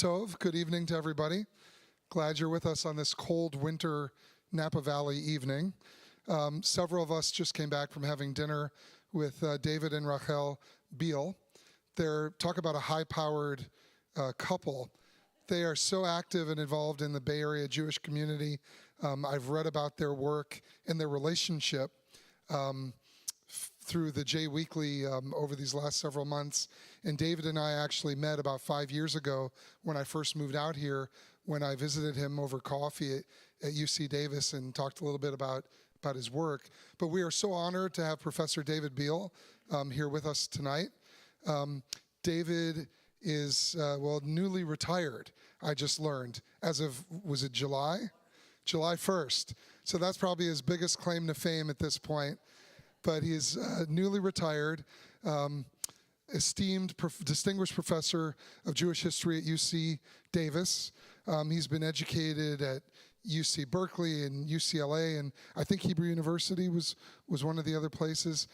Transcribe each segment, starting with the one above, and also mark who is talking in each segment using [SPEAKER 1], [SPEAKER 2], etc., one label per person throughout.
[SPEAKER 1] Tov. Good evening to everybody. Glad you're with us on this cold winter Napa Valley evening. Several of us just came back from having dinner with David and Rachel Biale. Talk about a high-powered couple. They are so active and involved in the Bay Area Jewish community. I've read about their work and their relationship through the J Weekly over these last several months. And David and I actually met about 5 years ago when I first moved out here, when I visited him over coffee at UC Davis and talked a little bit about his work. But we are so honored to have Professor David Biale here with us tonight. David is, newly retired, I just learned, as of, was it July? July 1st. So that's probably his biggest claim to fame at this point. But he's newly retired, esteemed, distinguished professor of Jewish history at UC Davis. He's been educated at UC Berkeley and UCLA, and I think Hebrew University was one of the other places.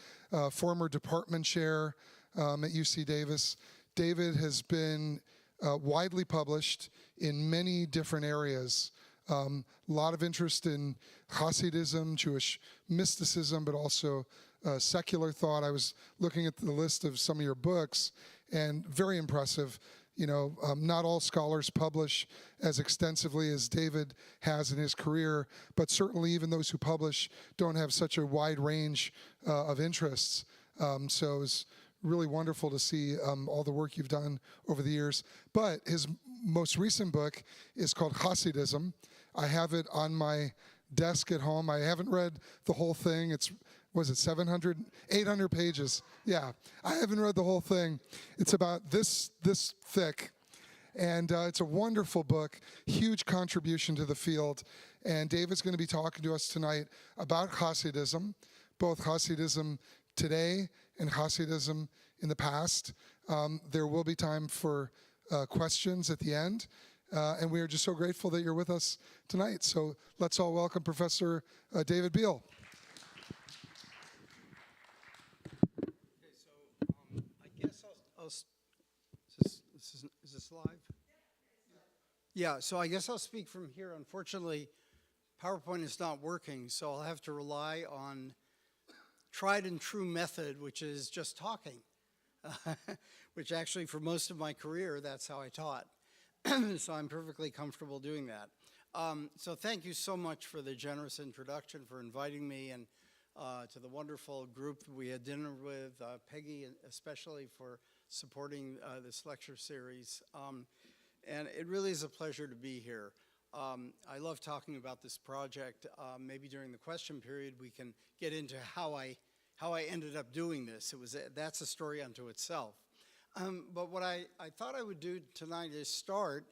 [SPEAKER 1] Former department chair at UC Davis. David has been widely published in many different areas. A lot of interest in Hasidism, Jewish mysticism, but also secular thought. I was looking at the list of some of your books, and very impressive. You know, not all scholars publish as extensively as David has in his career, but certainly even those who publish don't have such a wide range of interests. So it was really wonderful to see all the work you've done over the years. But his most recent book is called Hasidism. I have it on my desk at home. I haven't read the whole thing. Was it 700, 800 pages? Yeah, I haven't read the whole thing. It's about this thick, and it's a wonderful book, huge contribution to the field. And David's going to be talking to us tonight about Hasidism, both Hasidism today and Hasidism in the past. There will be time for questions at the end. And we are just so grateful that you're with us tonight. So let's all welcome Professor David Biale.
[SPEAKER 2] Okay, so I guess I'll is this live? Yeah, so I guess I'll speak from here. Unfortunately, PowerPoint is not working, so I'll have to rely on tried and true method, which is just talking, which actually for most of my career, that's how I taught. So I'm perfectly comfortable doing that. So thank you so much for the generous introduction, for inviting me, and to the wonderful group we had dinner with, Peggy especially for supporting this lecture series. And it really is a pleasure to be here. I love talking about this project. Maybe during the question period we can get into how I ended up doing this. That's a story unto itself. But what I thought I would do tonight is start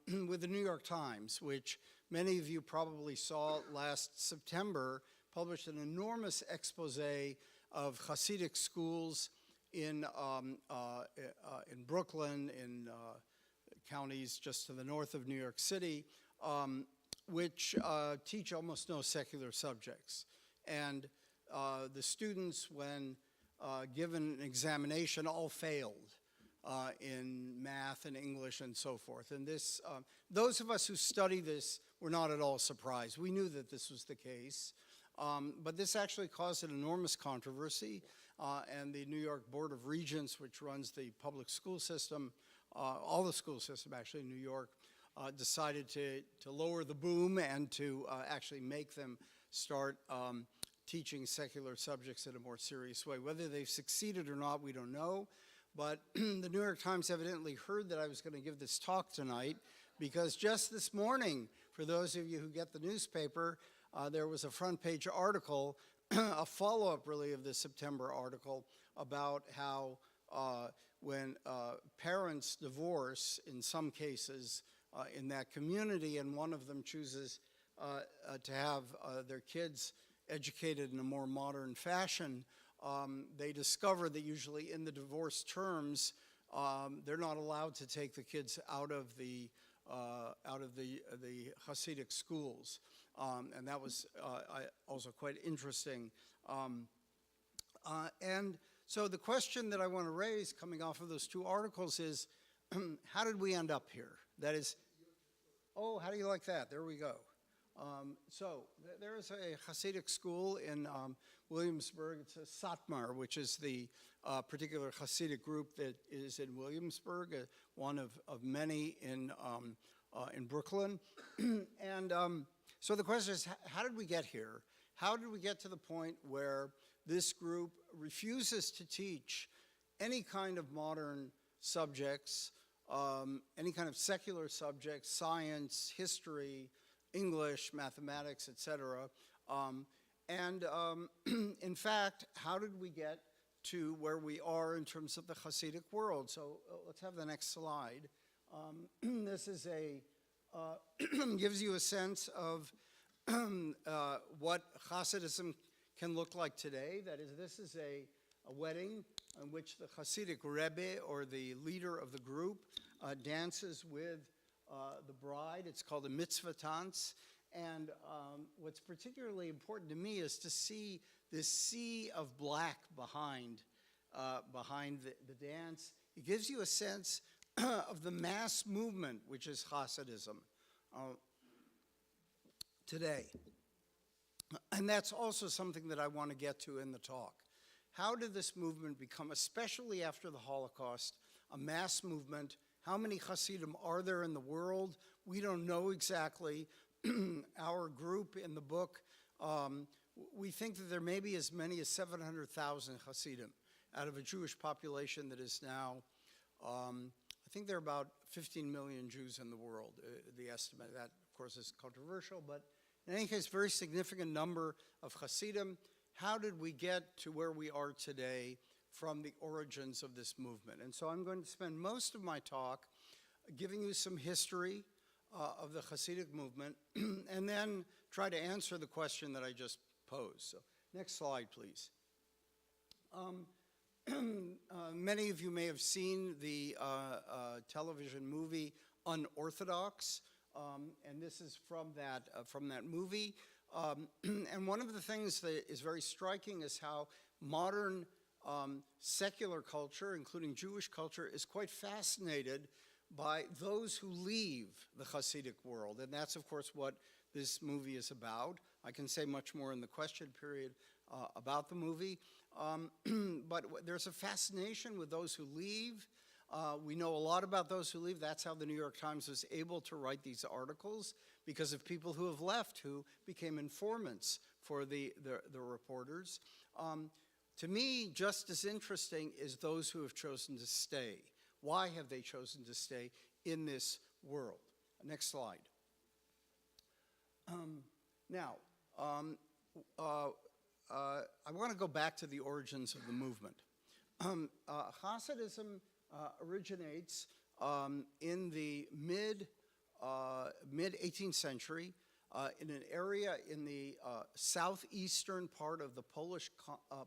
[SPEAKER 2] with the New York Times, which many of you probably saw last September, published an enormous expose of Hasidic schools in Brooklyn, in counties just to the north of New York City, which teach almost no secular subjects. And the students, when given an examination, all failed in math and English and so forth. And this, those of us who study this were not at all surprised. We knew that this was the case, but this actually caused an enormous controversy, and the New York Board of Regents, which runs the public school system, all the school system actually in New York, decided to lower the boom and to actually make them start teaching secular subjects in a more serious way. Whether they've succeeded or not, we don't know. But the New York Times evidently heard that I was going to give this talk tonight, because just this morning, for those of you who get the newspaper, there was a front page article, a follow-up really of the September article, about how when parents divorce, in some cases in that community, and one of them chooses to have their kids educated in a more modern fashion, they discover that usually in the divorce terms, they're not allowed to take the kids out of the Hasidic schools, and that was also quite interesting. And so the question that I want to raise, coming off of those two articles, is how did we end up here? That is, oh, how do you like that? There we go. There is a Hasidic school in Williamsburg. It's a Satmar, which is the particular Hasidic group that is in Williamsburg, one of many in Brooklyn. And so the question is, how did we get here? How did we get to the point where this group refuses to teach any kind of modern subjects, any kind of secular subjects, science, history, English, mathematics, etc. In fact, how did we get to where we are in terms of the Hasidic world? So let's have the next slide. This is gives you a sense of what Hasidism can look like today. That is, this is a wedding in which the Hasidic Rebbe, or the leader of the group, dances with the bride. It's called a mitzvah dance. And what's particularly important to me is to see this sea of black behind the dance. It gives you a sense of the mass movement, which is Hasidism today. And that's also something that I want to get to in the talk. How did this movement become, especially after the Holocaust, a mass movement? How many Hasidim are there in the world? We don't know exactly. Our group in the book, we think that there may be as many as 700,000 Hasidim out of a Jewish population that is now, I think there are about 15 million Jews in the world, the estimate. That, of course, is controversial, but in any case, very significant number of Hasidim. How did we get to where we are today from the origins of this movement? And so I'm going to spend most of my talk giving you some history of the Hasidic movement, and then try to answer the question that I just posed. So next slide, please. Many of you may have seen the television movie Unorthodox, and this is from that movie. And one of the things that is very striking is how modern secular culture, including Jewish culture, is quite fascinated by those who leave the Hasidic world. And that's, of course, what this movie is about. I can say much more in the question period about the movie. But there's a fascination with those who leave. We know a lot about those who leave. That's how the New York Times was able to write these articles, because of people who have left, who became informants for the reporters. To me, just as interesting is those who have chosen to stay. Why have they chosen to stay in this world? Next slide. I want to go back to the origins of the movement. Hasidism originates in the mid-18th century in an area in the southeastern part of the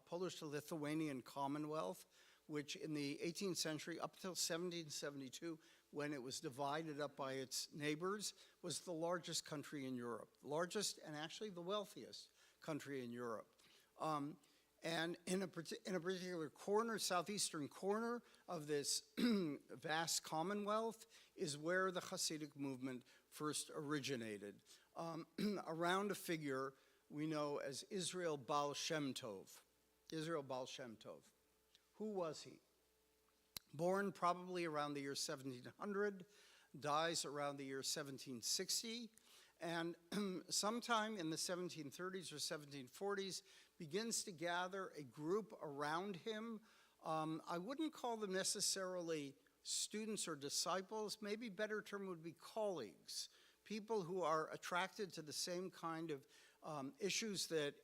[SPEAKER 2] Polish-Lithuanian Commonwealth, which in the 18th century, up until 1772, when it was divided up by its neighbors, was the largest country in Europe, largest and actually the wealthiest country in Europe. And in a particular corner, southeastern corner of this vast commonwealth, is where the Hasidic movement first originated, around a figure we know as Israel Baal Shem Tov. Israel Baal Shem Tov. Who was he? Born probably around the year 1700, dies around the year 1760, and sometime in the 1730s or 1740s begins to gather a group around him. I wouldn't call them necessarily students or disciples. Maybe a better term would be colleagues, people who are attracted to the same kind of issues that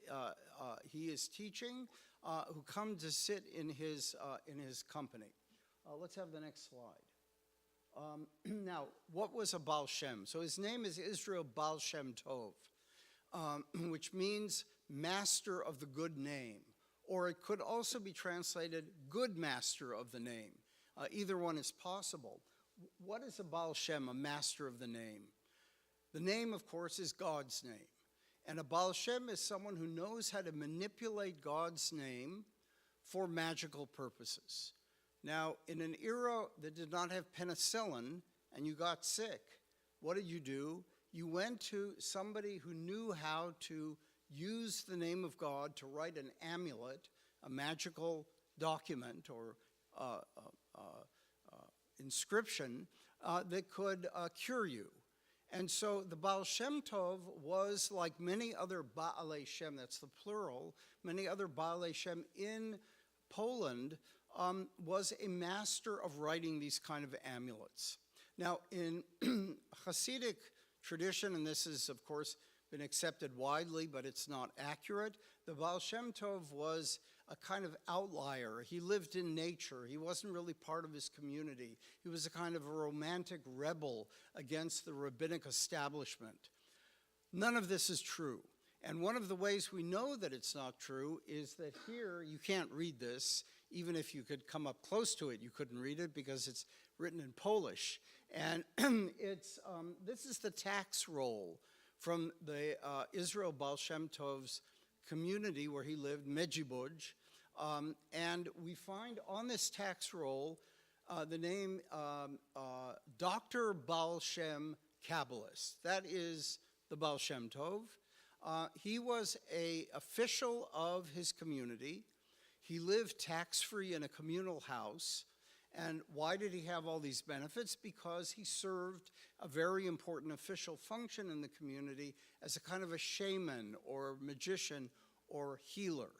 [SPEAKER 2] he is teaching, who come to sit in his company. Let's have the next slide. Now, what was a Baal Shem? So his name is Israel Baal Shem Tov, which means master of the good name, or it could also be translated good master of the name. Either one is possible. What is a Baal Shem, a master of the name? The name, of course, is God's name. And a Baal Shem is someone who knows how to manipulate God's name for magical purposes. Now, in an era that did not have penicillin and you got sick, what did you do? You went to somebody who knew how to use the name of God to write an amulet, a magical document or inscription that could cure you. And so the Baal Shem Tov was like many other Biale Shem, that's the plural, many other Biale Shem in Poland, was a master of writing these kind of amulets. Now, in Hasidic tradition, and this has, of course, been accepted widely, but it's not accurate, the Baal Shem Tov was a kind of outlier. He lived in nature. He wasn't really part of his community. He was a kind of a romantic rebel against the rabbinic establishment. None of this is true. And one of the ways we know that it's not true is that here, you can't read this. Even if you could come up close to it, you couldn't read it because it's written in Polish. And this is the tax roll from the Israel Baal Shem Tov's community where he lived, Medjibuj. And we find on this tax roll the name Dr. Baal Shem Kabbalist. That is the Baal Shem Tov. He was an official of his community. He lived tax-free in a communal house. And why did he have all these benefits? Because he served a very important official function in the community as a kind of a shaman or magician or healer.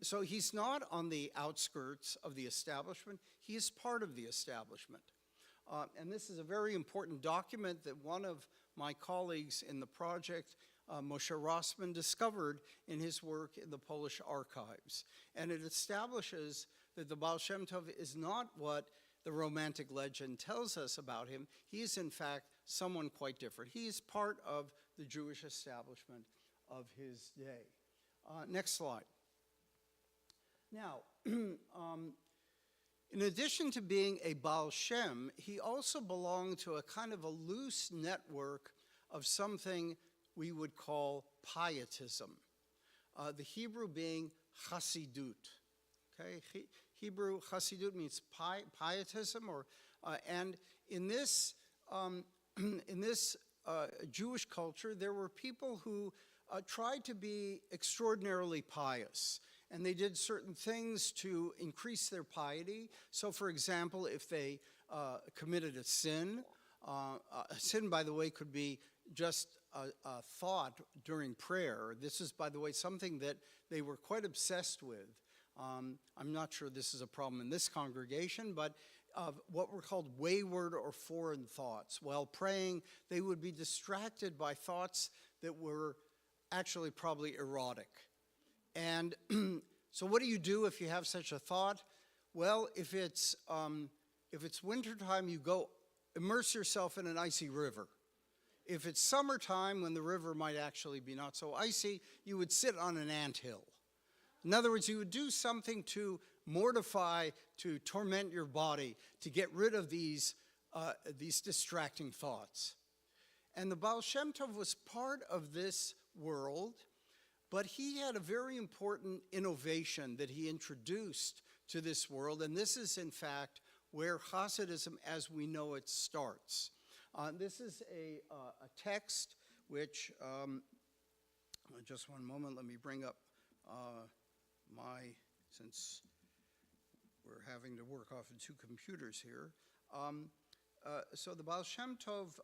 [SPEAKER 2] So he's not on the outskirts of the establishment. He is part of the establishment. And this is a very important document that one of my colleagues in the project, Moshe Rossman, discovered in his work in the Polish archives. And it establishes that the Baal Shem Tov is not what the Romantic legend tells us about him. He is, in fact, someone quite different. He is part of the Jewish establishment of his day. Next slide. Now, in addition to being a Baal Shem, he also belonged to a kind of a loose network of something we would call pietism. The Hebrew being Hasidut. Okay? Hebrew Hasidut means pietism, and in this Jewish culture, there were people who tried to be extraordinarily pious, and they did certain things to increase their piety. So, for example, if they committed a sin, by the way, could be just a thought during prayer. This is, by the way, something that they were quite obsessed with. I'm not sure this is a problem in this congregation, but what were called wayward or foreign thoughts. While praying, they would be distracted by thoughts that were actually probably erotic. And so what do you do if you have such a thought? Well, if it's wintertime, you go immerse yourself in an icy river. If it's summertime, when the river might actually be not so icy, you would sit on an anthill. In other words, you would do something to mortify, to torment your body, to get rid of these distracting thoughts. And the Baal Shem Tov was part of this world, but he had a very important innovation that he introduced to this world, and this is, in fact, where Hasidism as we know it starts. This is a text which, just one moment, let me bring up since we're having to work off of two computers here. So the Baal Shem Tov,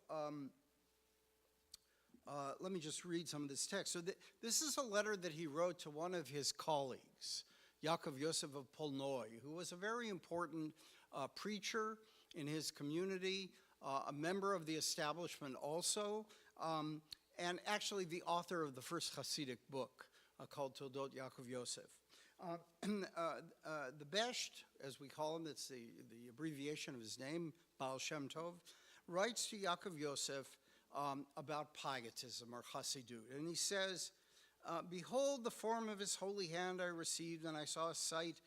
[SPEAKER 2] let me just read some of this text. So this is a letter that he wrote to one of his colleagues, Yaakov Yosef of Polnoy, who was a very important preacher in his community, a member of the establishment also, and actually the author of the first Hasidic book called Toldot Yaakov Yosef. The Besht, as we call him, that's the abbreviation of his name, Baal Shem Tov, writes to Yaakov Yosef about pietism or Hasidut. And he says, behold the form of his holy hand I received, and I saw a sight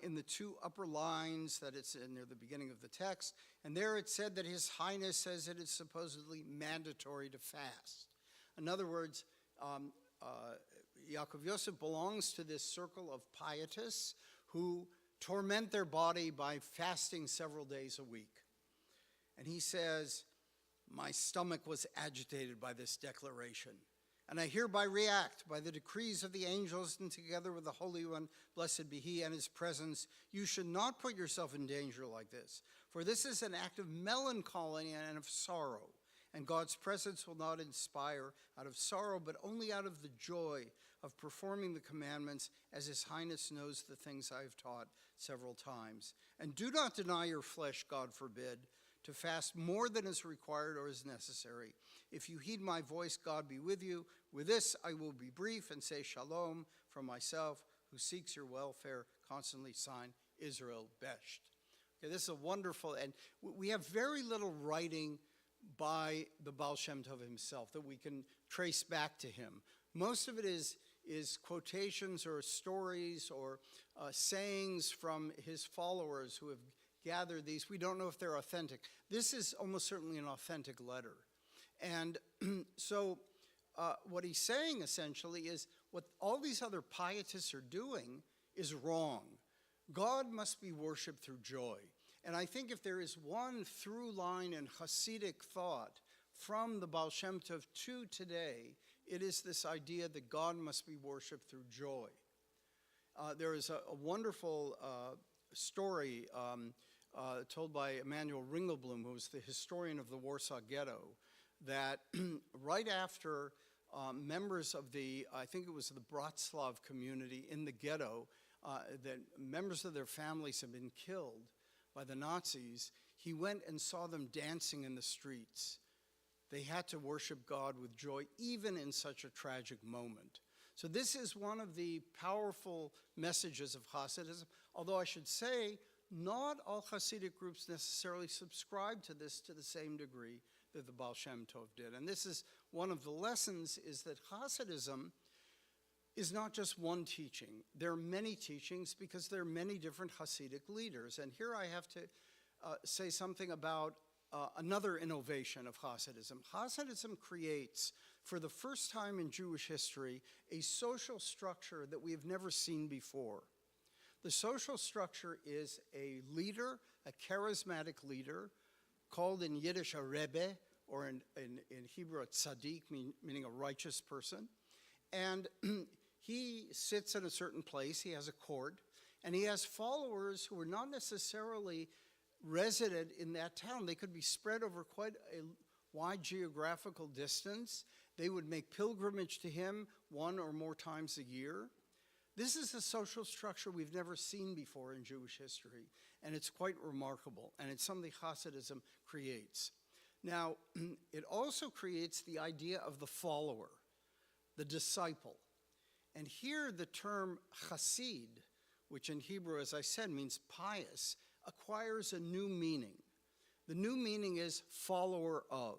[SPEAKER 2] in the two upper lines that it's in near the beginning of the text. And there it said that His Highness says it is supposedly mandatory to fast. In other words, Yaakov Yosef belongs to this circle of pietists who torment their body by fasting several days a week. And he says, my stomach was agitated by this declaration. And I hereby react by the decrees of the angels, and together with the Holy One, blessed be he and his presence, you should not put yourself in danger like this. For this is an act of melancholy and of sorrow. And God's presence will not inspire out of sorrow, but only out of the joy of performing the commandments, as his highness knows the things I have taught several times. And do not deny your flesh, God forbid, to fast more than is required or is necessary. If you heed my voice, God be with you. With this I will be brief and say Shalom from myself, who seeks your welfare, constantly sign Israel Besht. Okay, this is a wonderful, and we have very little writing by the Baal Shem Tov himself that we can trace back to him. Most of it is quotations or stories or sayings from his followers who have gathered these. We don't know if they're authentic. This is almost certainly an authentic letter. And so what he's saying essentially is what all these other pietists are doing is wrong. God must be worshiped through joy. And I think if there is one through line in Hasidic thought from the Baal Shem Tov to today, it is this idea that God must be worshiped through joy. There is a wonderful story told by Emanuel Ringelblum, who was the historian of the Warsaw Ghetto, that right after members of I think it was the Bratslav community in the ghetto, that members of their families had been killed by the Nazis, he went and saw them dancing in the streets. They had to worship God with joy, even in such a tragic moment. So this is one of the powerful messages of Hasidism, although I should say not all Hasidic groups necessarily subscribe to this to the same degree that the Baal Shem Tov did. And this is one of the lessons, is that Hasidism is not just one teaching. There are many teachings because there are many different Hasidic leaders. And here I have to say something about another innovation of Hasidism. Hasidism creates, for the first time in Jewish history, a social structure that we have never seen before. The social structure is a leader, a charismatic leader, called in Yiddish a Rebbe, or in Hebrew a tzaddik, meaning a righteous person. And he sits in a certain place, he has a court, and he has followers who are not necessarily resident in that town. They could be spread over quite a wide geographical distance. They would make pilgrimage to him one or more times a year. This is a social structure we've never seen before in Jewish history, and it's quite remarkable, and it's something Hasidism creates. Now, it also creates the idea of the follower, the disciple. And here the term Hasid, which in Hebrew, as I said, means pious, acquires a new meaning. The new meaning is follower of.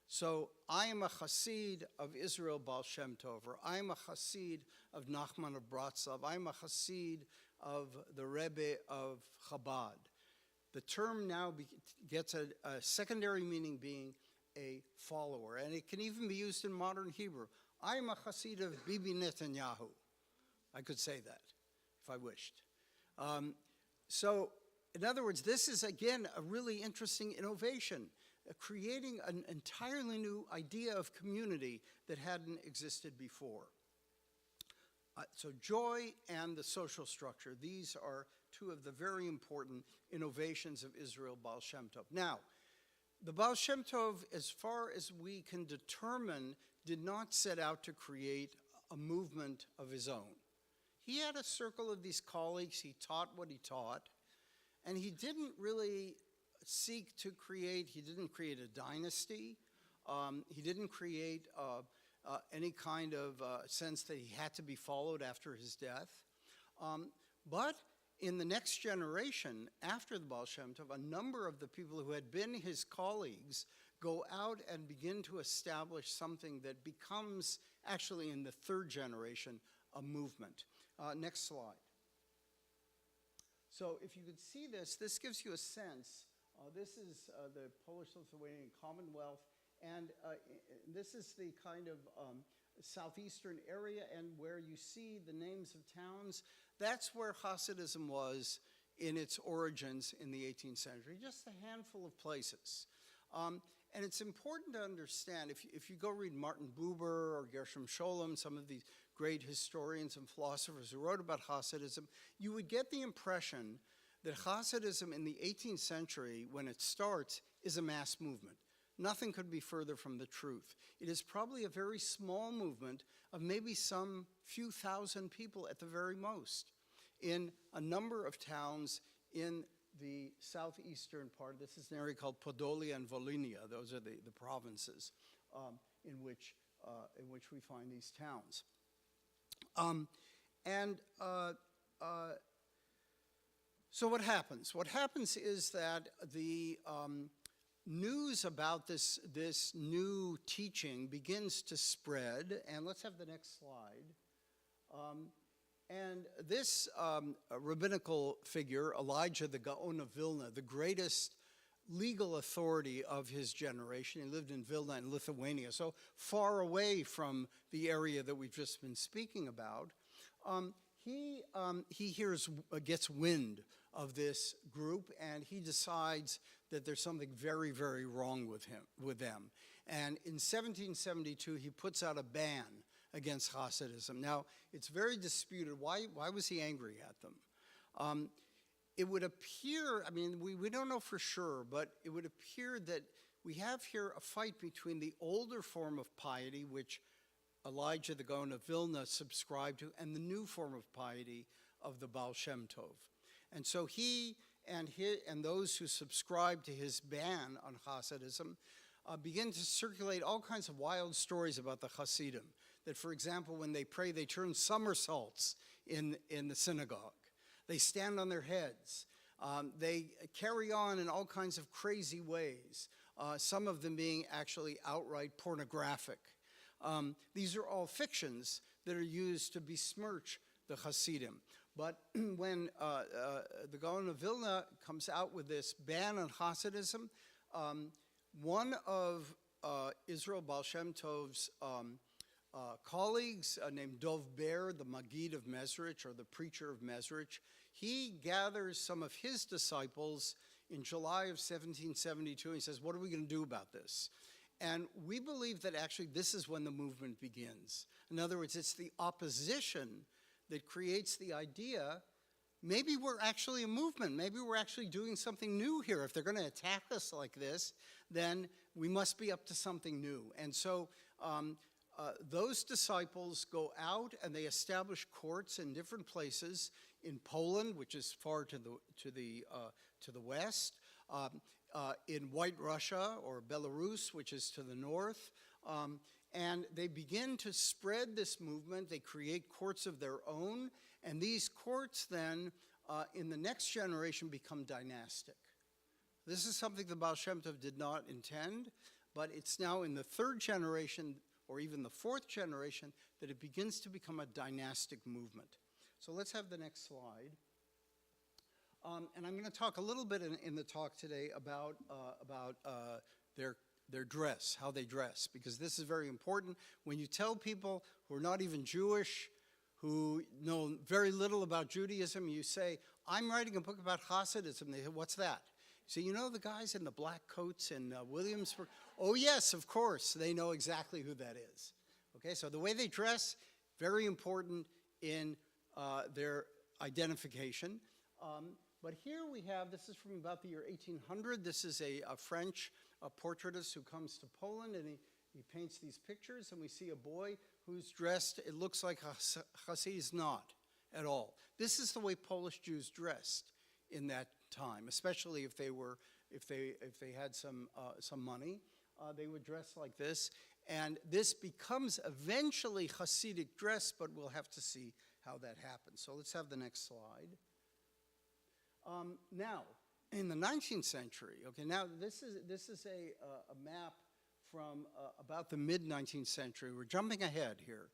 [SPEAKER 2] So I am a Hasid of Israel Baal Shem Tov, or I am a Hasid of Nachman of Bratslav, I am a Hasid of the Rebbe of Chabad. The term now gets a secondary meaning, being a follower, and it can even be used in modern Hebrew. I am a Hasid of Bibi Netanyahu. I could say that if I wished. So, in other words, this is, again, a really interesting innovation, creating an entirely new idea of community that hadn't existed before. So joy and the social structure, these are two of the very important innovations of Israel Baal Shem Tov. Now, the Baal Shem Tov, as far as we can determine, did not set out to create a movement of his own. He had a circle of these colleagues, he taught what he taught, and he didn't really seek to create, he didn't create a dynasty, he didn't create any kind of sense that he had to be followed after his death. But in the next generation, after the Baal Shem Tov, a number of the people who had been his colleagues go out and begin to establish something that becomes, actually in the third generation, a movement. Next slide. So if you could see this, this gives you a sense. This is the Polish-Lithuanian Commonwealth, and this is the kind of southeastern area, and where you see the names of towns, that's where Hasidism was in its origins in the 18th century, just a handful of places. And it's important to understand, if you go read Martin Buber or Gershom Scholem, some of these great historians and philosophers who wrote about Hasidism, you would get the impression that Hasidism in the 18th century, when it starts, is a mass movement. Nothing could be further from the truth. It is probably a very small movement of maybe some few thousand people at the very most in a number of towns in the southeastern part. This is an area called Podolia and Volhynia. Those are the provinces in which we find these towns. So what happens? What happens is that the news about this new teaching begins to spread, and let's have the next slide. And this rabbinical figure, Elijah the Gaon of Vilna, the greatest legal authority of his generation, he lived in Vilna in Lithuania, so far away from the area that we've just been speaking about, he gets wind of this group, and he decides that there's something very, very wrong with them. And in 1772, he puts out a ban against Hasidism. Now, it's very disputed. Why was he angry at them? It would appear, I mean, we don't know for sure, but it would appear that we have here a fight between the older form of piety, which Elijah the Gaon of Vilna subscribed to, and the new form of piety of the Baal Shem Tov. And so he and those who subscribe to his ban on Hasidism begin to circulate all kinds of wild stories about the Hasidim. That, for example, when they pray, they turn somersaults in the synagogue. They stand on their heads. They carry on in all kinds of crazy ways, some of them being actually outright pornographic. These are all fictions that are used to besmirch the Hasidim. But when the Gaon of Vilna comes out with this ban on Hasidism, one of Israel Baal Shem Tov's colleagues named Dov Ber, the Magid of Mezrich, or the preacher of Mezrich, he gathers some of his disciples in July of 1772, and he says, what are we going to do about this? And we believe that actually this is when the movement begins. In other words, it's the opposition that creates the idea, maybe we're actually a movement, maybe we're actually doing something new here. If they're going to attack us like this, then we must be up to something new. And so those disciples go out and they establish courts in different places in Poland, which is far to the west, in White Russia or Belarus, which is to the north, and they begin to spread this movement. They create courts of their own, and these courts then, in the next generation, become dynastic. This is something the Baal Shem Tov did not intend, but it's now in the third generation, or even the fourth generation, that it begins to become a dynastic movement. So let's have the next slide. And I'm going to talk a little bit in the talk today about their dress, how they dress, because this is very important. When you tell people who are not even Jewish, who know very little about Judaism, you say, I'm writing a book about Hasidism. They say, what's that? So you know the guys in the black coats in Williamsburg? Oh yes, of course, they know exactly who that is. Okay, so the way they dress, very important in their identification. But here we have, this is from about the year 1800. This is a French portraitist who comes to Poland, and he paints these pictures, and we see a boy who's dressed, it looks like Hasid. Is not at all. This is the way Polish Jews dressed in that time, especially if they had some money. They would dress like this, and this becomes eventually Hasidic dress, but we'll have to see how that happens. So let's have the next slide. Now, in the 19th century, okay, now this is a map from about the mid-19th century. We're jumping ahead here.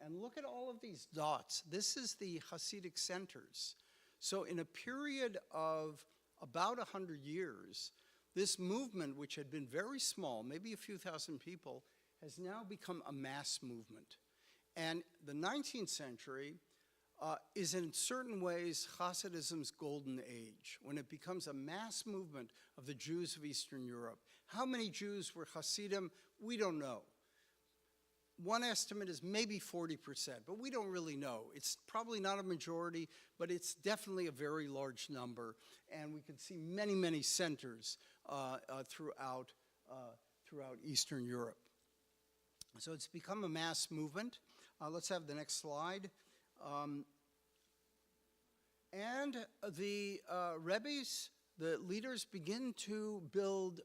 [SPEAKER 2] And look at all of these dots. This is the Hasidic centers. So in a period of about 100 years, this movement, which had been very small, maybe a few thousand people, has now become a mass movement. And the 19th century is in certain ways Hasidism's golden age, when it becomes a mass movement of the Jews of Eastern Europe. How many Jews were Hasidim? We don't know. One estimate is maybe 40%, but we don't really know. It's probably not a majority, but it's definitely a very large number, and we can see many, many centers throughout Eastern Europe. So it's become a mass movement. Let's have the next slide. And the Rebbes, the leaders, begin to build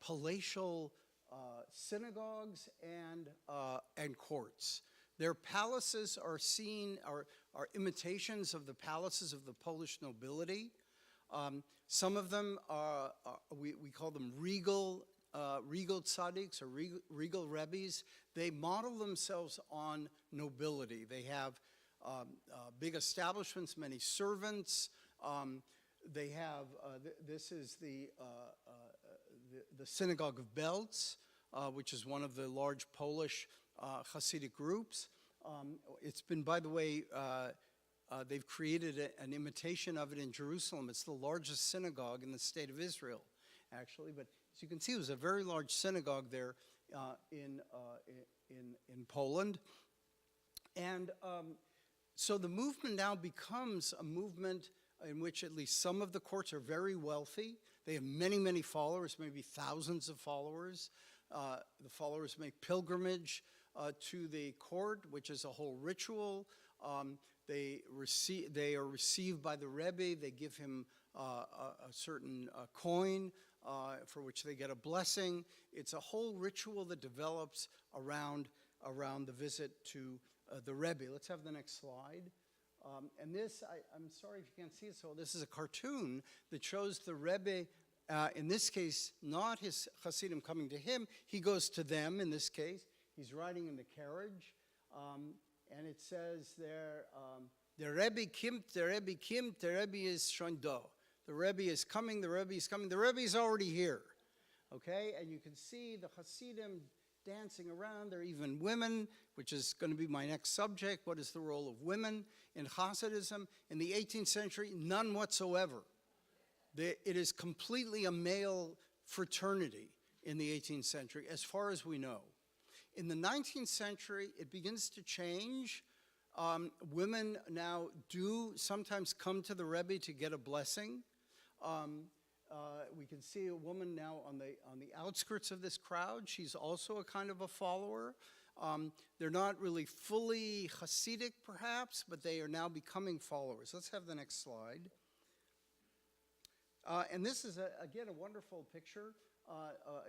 [SPEAKER 2] palatial synagogues and courts. Their palaces are imitations of the palaces of the Polish nobility. Some of them we call them regal tzaddiks or regal Rebbes. They model themselves on nobility. They have big establishments, many servants. They have, this is the synagogue of Belz, which is one of the large Polish Hasidic groups. It's been, by the way, they've created an imitation of it in Jerusalem. It's the largest synagogue in the state of Israel, actually. But as you can see, it was a very large synagogue there in Poland. And so the movement now becomes a movement in which at least some of the courts are very wealthy. They have many, many followers, maybe thousands of followers. The followers make pilgrimage to the court, which is a whole ritual. They are received by the Rebbe. They give him a certain coin for which they get a blessing. It's a whole ritual that develops around the visit to the Rebbe. Let's have the next slide. And this, I'm sorry if you can't see it, so this is a cartoon that shows the Rebbe, in this case, not his Hasidim coming to him. He goes to them, in this case. He's riding in the carriage. And it says there, der Rebbe kimmt, der Rebbe kimmt, der Rebbe is schon da. The Rebbe is coming, the Rebbe is coming, the Rebbe is already here. Okay, and you can see the Hasidim dancing around. There are even women, which is going to be my next subject. What is the role of women in Hasidism? In the 18th century, none whatsoever. It is completely a male fraternity in the 18th century, as far as we know. In the 19th century, it begins to change. Women now do sometimes come to the Rebbe to get a blessing. We can see a woman now on the outskirts of this crowd. She's also a kind of a follower. They're not really fully Hasidic, perhaps, but they are now becoming followers. Let's have the next slide. And this is, again, a wonderful picture.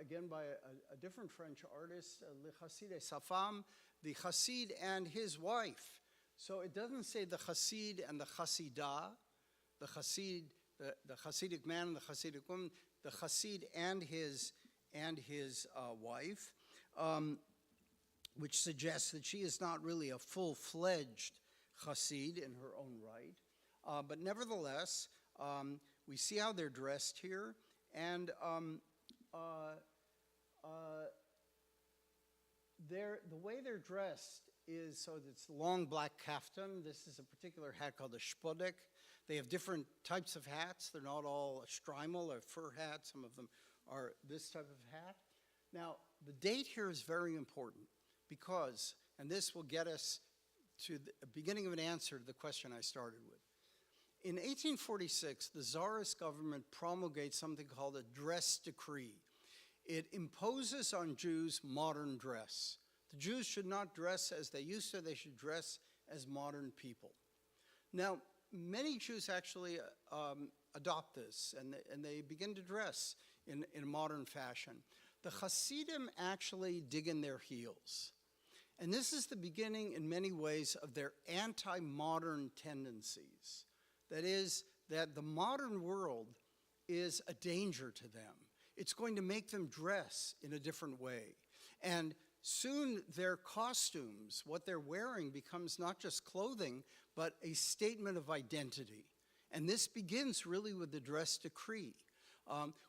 [SPEAKER 2] Again, by a different French artist, Le Chassid et sa femme, the Chassid and his wife. So it doesn't say the Chassid and the Chassidah, the Chassid, the Hasidic man and the Hasidic woman, the Chassid and his wife, which suggests that she is not really a full-fledged Chassid in her own right. But nevertheless, we see how they're dressed here, and the way they're dressed is, so it's long black kaftan. This is a particular hat called a spodek. They have different types of hats. They're not all a shtreimel or fur hat. Some of them are this type of hat. Now, the date here is very important because, and this will get us to the beginning of an answer to the question I started with. In 1846, the Tsarist government promulgates something called a dress decree. It imposes on Jews modern dress. The Jews should not dress as they used to. They should dress as modern people. Now, many Jews actually adopt this, and they begin to dress in a modern fashion. The Hasidim actually dig in their heels. And this is the beginning, in many ways, of their anti-modern tendencies. That is, that the modern world is a danger to them. It's going to make them dress in a different way. And soon their costumes, what they're wearing, becomes not just clothing, but a statement of identity. And this begins really with the dress decree.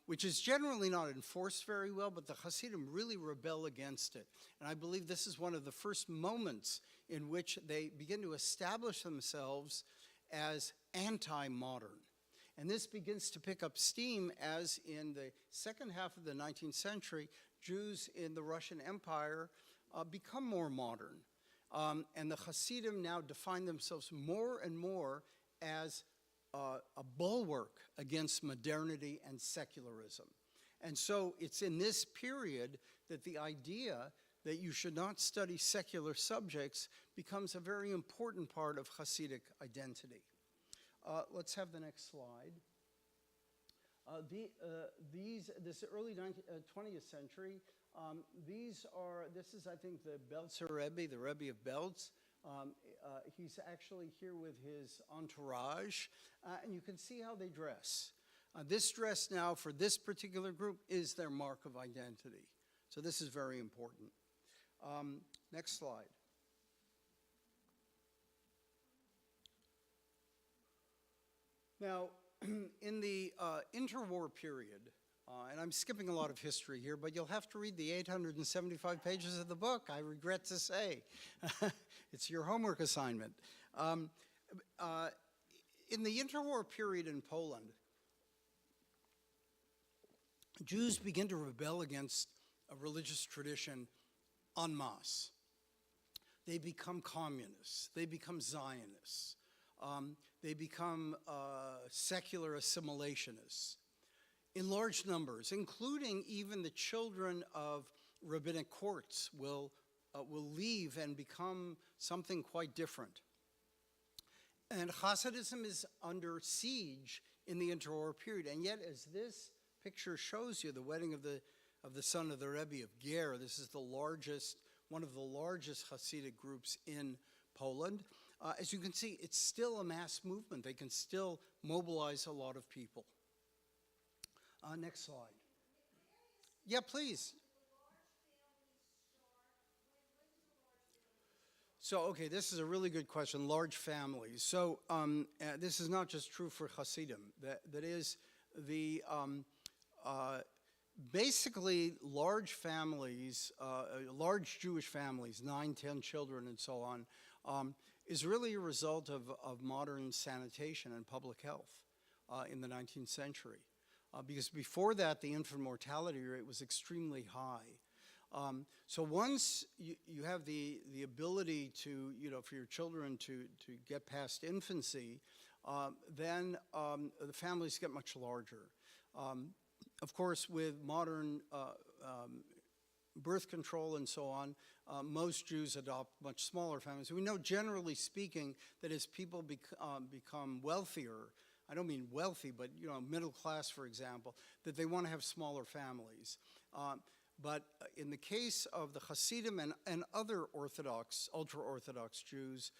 [SPEAKER 2] which is generally not enforced very well, but the Hasidim really rebel against it. And I believe this is one of the first moments in which they begin to establish themselves as anti-modern. And this begins to pick up steam as in the second half of the 19th century, Jews in the Russian Empire become more modern. And the Hasidim now define themselves more and more as a bulwark against modernity and secularism. And so it's in this period that the idea that you should not study secular subjects becomes a very important part of Hasidic identity. Let's have the next slide. This early 20th century, this is, I think, the Belzer Rebbe, the Rebbe of Belz. He's actually here with his entourage, and you can see how they dress. This dress now, for this particular group, is their mark of identity. So this is very important. Next slide. Now, in the interwar period, and I'm skipping a lot of history here, but you'll have to read the 875 pages of the book, I regret to say. It's your homework assignment. In the interwar period in Poland, Jews begin to rebel against a religious tradition en masse. They become communists. They become Zionists. They become secular assimilationists in large numbers, including even the children of rabbinic courts will leave and become something quite different. And Hasidism is under siege in the interwar period. And yet, as this picture shows you, the wedding of the son of the Rebbe of Ger, this is one of the largest Hasidic groups in Poland. As you can see, it's still a mass movement. They can still mobilize a lot of people. Next slide. Yeah, please. So, okay, this is a really good question, large families. So this is not just true for Hasidim. That is, basically large families, large Jewish families, 9, 10 children and so on, is really a result of modern sanitation and public health in the 19th century. Because before that, the infant mortality rate was extremely high. So once you have the ability to, for your children to get past infancy, then the families get much larger. Of course, with modern birth control and so on, most Jews adopt much smaller families. We know, generally speaking, that as people become wealthier, I don't mean wealthy, but middle class, for example, that they want to have smaller families. But in the case of the Hasidim and other Orthodox, ultra-Orthodox Jews,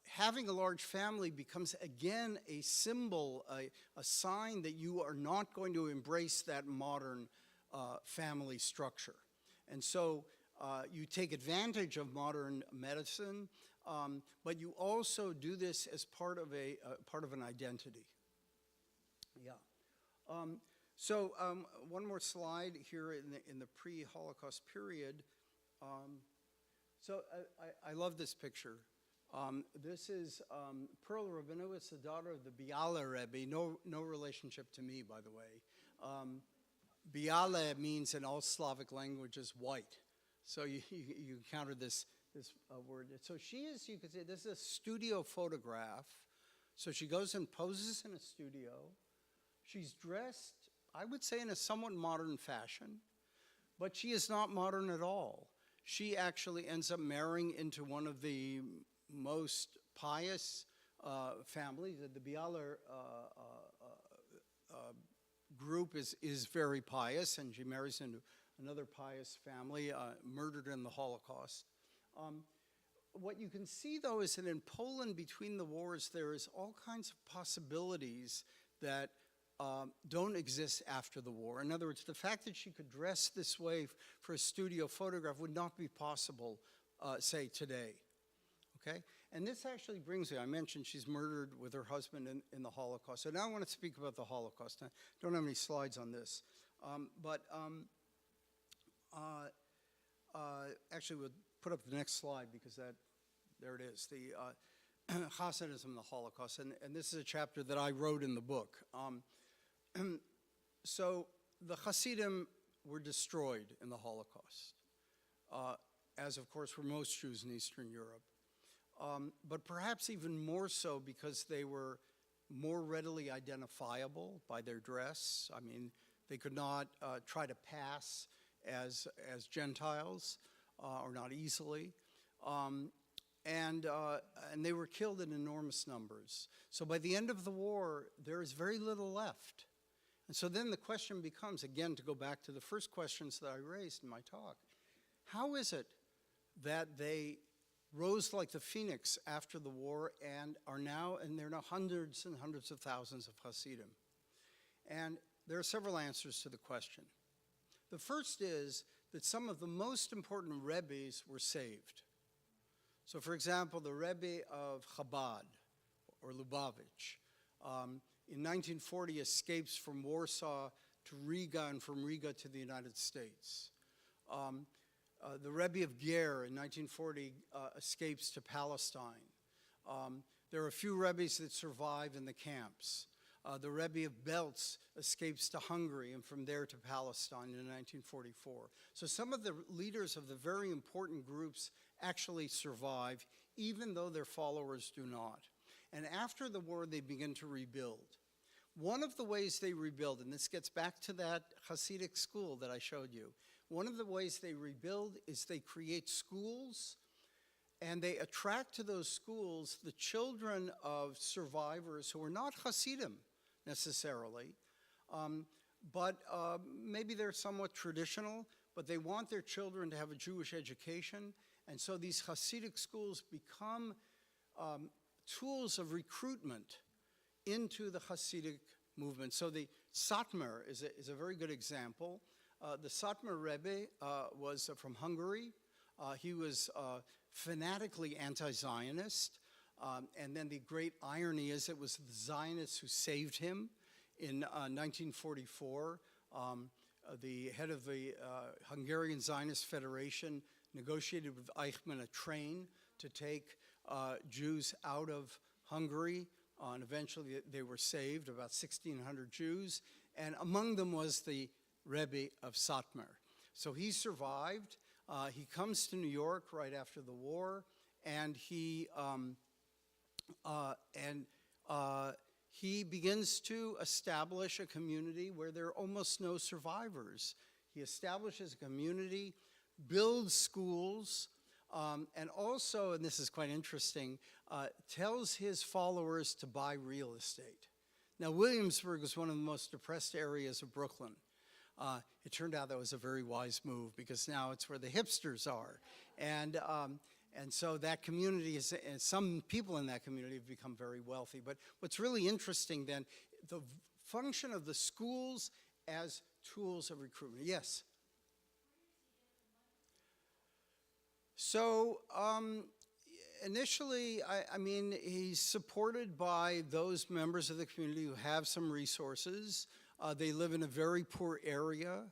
[SPEAKER 2] having a large family becomes again a symbol, a sign that you are not going to embrace that modern family structure. And so you take advantage of modern medicine, but you also do this as part of an identity. Yeah. So one more slide here in the pre-Holocaust period. So I love this picture. This is Pearl Rabinowitz, the daughter of the Biale Rebbe. No relationship to me, by the way. Biale means in all Slavic languages white. So you encounter this word. So she is, you could say, this is a studio photograph. So she goes and poses in a studio. She's dressed, I would say, in a somewhat modern fashion, but she is not modern at all. She actually ends up marrying into one of the most pious families. The Biale group is very pious, and she marries into another pious family, murdered in the Holocaust. What you can see, though, is that in Poland, between the wars, there is all kinds of possibilities that don't exist after the war. In other words, the fact that she could dress this way for a studio photograph would not be possible, say, today. Okay? And this actually brings me, I mentioned she's murdered with her husband in the Holocaust. So now I want to speak about the Holocaust. I don't have any slides on this. Actually, we'll put up the next slide because there it is, the Hasidism and the Holocaust. And this is a chapter that I wrote in the book. So the Hasidim were destroyed in the Holocaust, as of course were most Jews in Eastern Europe. But perhaps even more so because they were more readily identifiable by their dress. I mean, they could not try to pass as Gentiles, or not easily. And they were killed in enormous numbers. So by the end of the war, there is very little left. And so then the question becomes, again, to go back to the first questions that I raised in my talk, how is it that they rose like the phoenix after the war and there are now hundreds and hundreds of thousands of Hasidim? And there are several answers to the question. The first is that some of the most important Rebbes were saved. So for example, the Rebbe of Chabad, or Lubavitch, in 1940 escapes from Warsaw to Riga and from Riga to the United States. The Rebbe of Ger in 1940 escapes to Palestine. There are a few Rebbes that survive in the camps. The Rebbe of Belz escapes to Hungary and from there to Palestine in 1944. So some of the leaders of the very important groups actually survive, even though their followers do not. And after the war, they begin to rebuild. One of the ways they rebuild, and this gets back to that Hasidic school that I showed you, one of the ways they rebuild is they create schools, and they attract to those schools the children of survivors who are not Hasidim necessarily, but maybe they're somewhat traditional, but they want their children to have a Jewish education. And so these Hasidic schools become tools of recruitment into the Hasidic movement. So the Satmar is a very good example. The Satmar Rebbe was from Hungary. He was fanatically anti-Zionist. And then the great irony is it was the Zionists who saved him in 1944. The head of the Hungarian Zionist Federation negotiated with Eichmann a train to take Jews out of Hungary, and eventually they were saved, about 1,600 Jews, and among them was the Rebbe of Satmar. So he survived. He comes to New York right after the war, and he begins to establish a community where there are almost no survivors. He establishes a community, builds schools, and also, and this is quite interesting, tells his followers to buy real estate. Now, Williamsburg was one of the most depressed areas of Brooklyn. It turned out that was a very wise move because now it's where the hipsters are. And so that community, and some people in that community have become very wealthy. But what's really interesting then, the function of the schools as tools of recruitment. Yes? So initially, I mean, he's supported by those members of the community who have some resources. They live in a very poor area.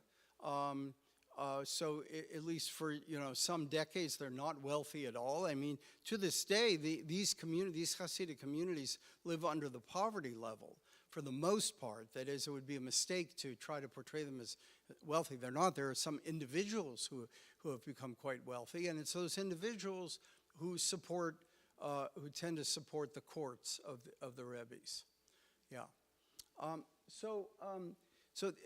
[SPEAKER 2] So at least for some decades, they're not wealthy at all. I mean, to this day, these Hasidic communities live under the poverty level for the most part. That is, it would be a mistake to try to portray them as wealthy. They're not. There are some individuals who have become quite wealthy, and it's those individuals who tend to support the courts of the Rebbes. Yeah. So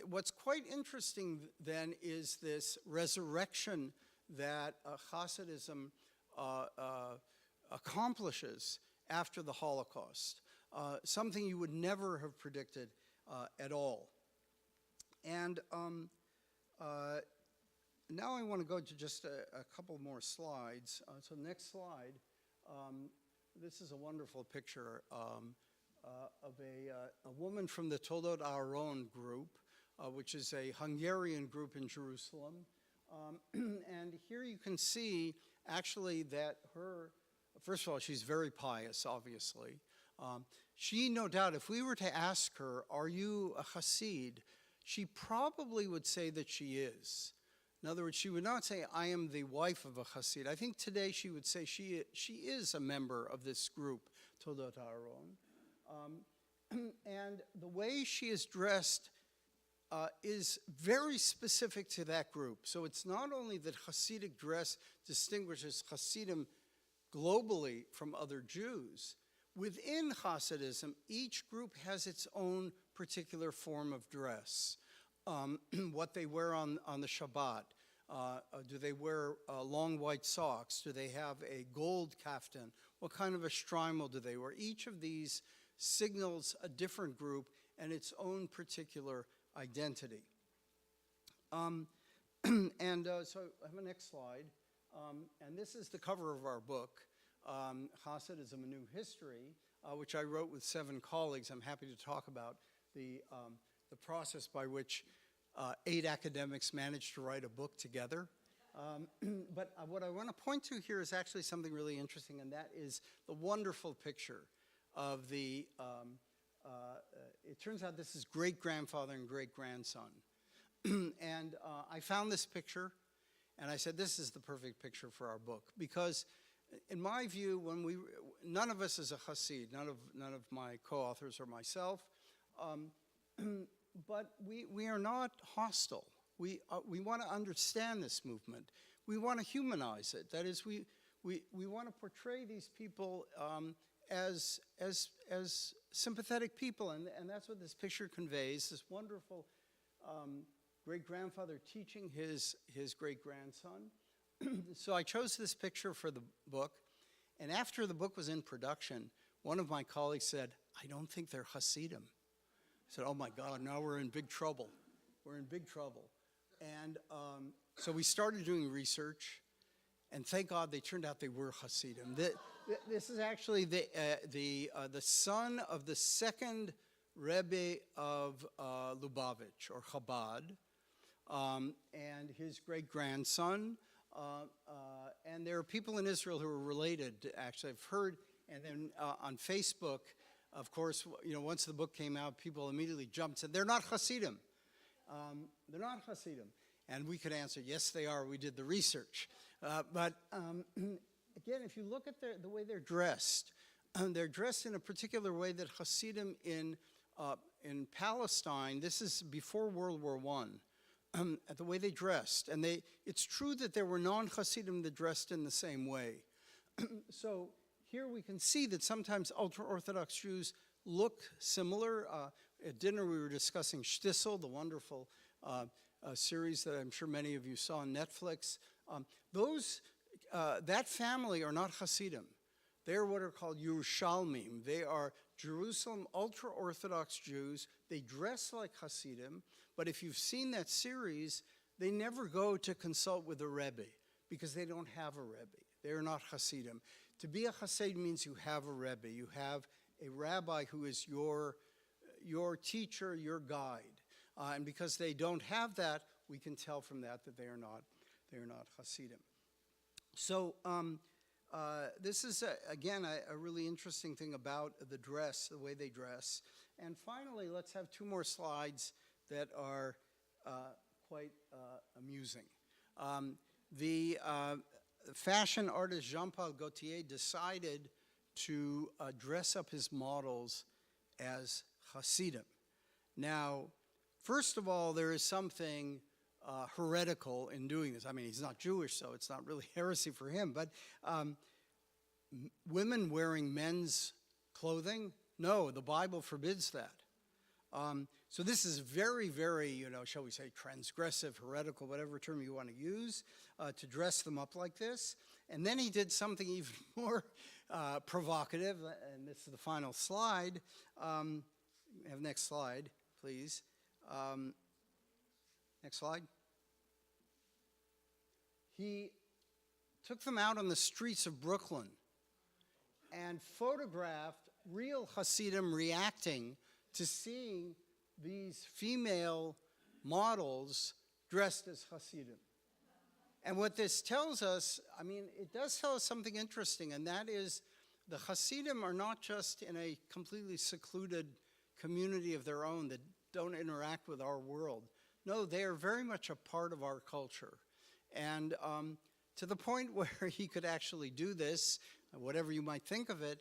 [SPEAKER 2] what's quite interesting then is this resurrection that Hasidism accomplishes after the Holocaust, something you would never have predicted at all. And now I want to go to just a couple more slides. So next slide, this is a wonderful picture of a woman from the Toldot Aharon group, which is a Hungarian group in Jerusalem. And here you can see actually that her first of all, she's very pious, obviously. She, no doubt, if we were to ask her, are you a Hasid, she probably would say that she is. In other words, she would not say, I am the wife of a Hasid. I think today she would say she is a member of this group, Todot Aharon. And the way she is dressed is very specific to that group. So it's not only that Hasidic dress distinguishes Hasidim globally from other Jews. Within Hasidism, each group has its own particular form of dress. What they wear on the Shabbat. Do they wear long white socks? Do they have a gold kaftan? What kind of a shtreimel do they wear? Each of these signals a different group and its own particular identity. So I have a next slide. And this is the cover of our book, Hasidism, A New History, which I wrote with 7 colleagues. I'm happy to talk about the process by which 8 academics managed to write a book together. But what I want to point to here is actually something really interesting, and that is the wonderful picture of the, it turns out this is great-grandfather and great-grandson. And I found this picture, and I said, this is the perfect picture for our book, because in my view, none of us is a Hasid, none of my co-authors or myself, but we are not hostile. We want to understand this movement. We want to humanize it. That is, we want to portray these people as sympathetic people, and that's what this picture conveys. This wonderful great-grandfather teaching his great-grandson. So I chose this picture for the book, and after the book was in production, one of my colleagues said, I don't think they're Hasidim. I said, oh my God, now we're in big trouble. We're in big trouble. And so we started doing research, and thank God they turned out they were Hasidim. This is actually the son of the second Rebbe of Lubavitch, or Chabad, and his great-grandson. And there are people in Israel who are related, actually. I've heard, and then on Facebook, of course, once the book came out, people immediately jumped and said, they're not Hasidim. They're not Hasidim. And we could answer, yes, they are. We did the research. But again, if you look at the way they're dressed in a particular way that Hasidim in Palestine, this is before World War I, the way they dressed. And it's true that there were non-Hasidim that dressed in the same way. So here we can see that sometimes ultra-Orthodox Jews look similar. At dinner we were discussing Shtisel, the wonderful series that I'm sure many of you saw on Netflix. That family are not Hasidim. They're what are called Yerushalmim. They are Jerusalem ultra-Orthodox Jews. They dress like Hasidim, but if you've seen that series, they never go to consult with a Rebbe because they don't have a Rebbe. They're not Hasidim. To be a Hasid means you have a Rebbe. You have a rabbi who is your teacher, your guide. And because they don't have that, we can tell from that they are not Hasidim. So this is, again, a really interesting thing about the dress, the way they dress. And finally, let's have 2 more slides that are quite amusing. The fashion artist Jean-Paul Gaultier decided to dress up his models as Hasidim. Now, first of all, there is something heretical in doing this. I mean, he's not Jewish, so it's not really heresy for him, but women wearing men's clothing, no, the Bible forbids that. So this is very, very, shall we say, transgressive, heretical, whatever term you want to use, to dress them up like this. And then he did something even more provocative, and this is the final slide. Have next slide, please. Next slide. He took them out on the streets of Brooklyn and photographed real Hasidim reacting to seeing these female models dressed as Hasidim. And what this tells us, I mean, it does tell us something interesting, and that is the Hasidim are not just in a completely secluded community of their own that don't interact with our world. No, they are very much a part of our culture. And to the point where he could actually do this, whatever you might think of it,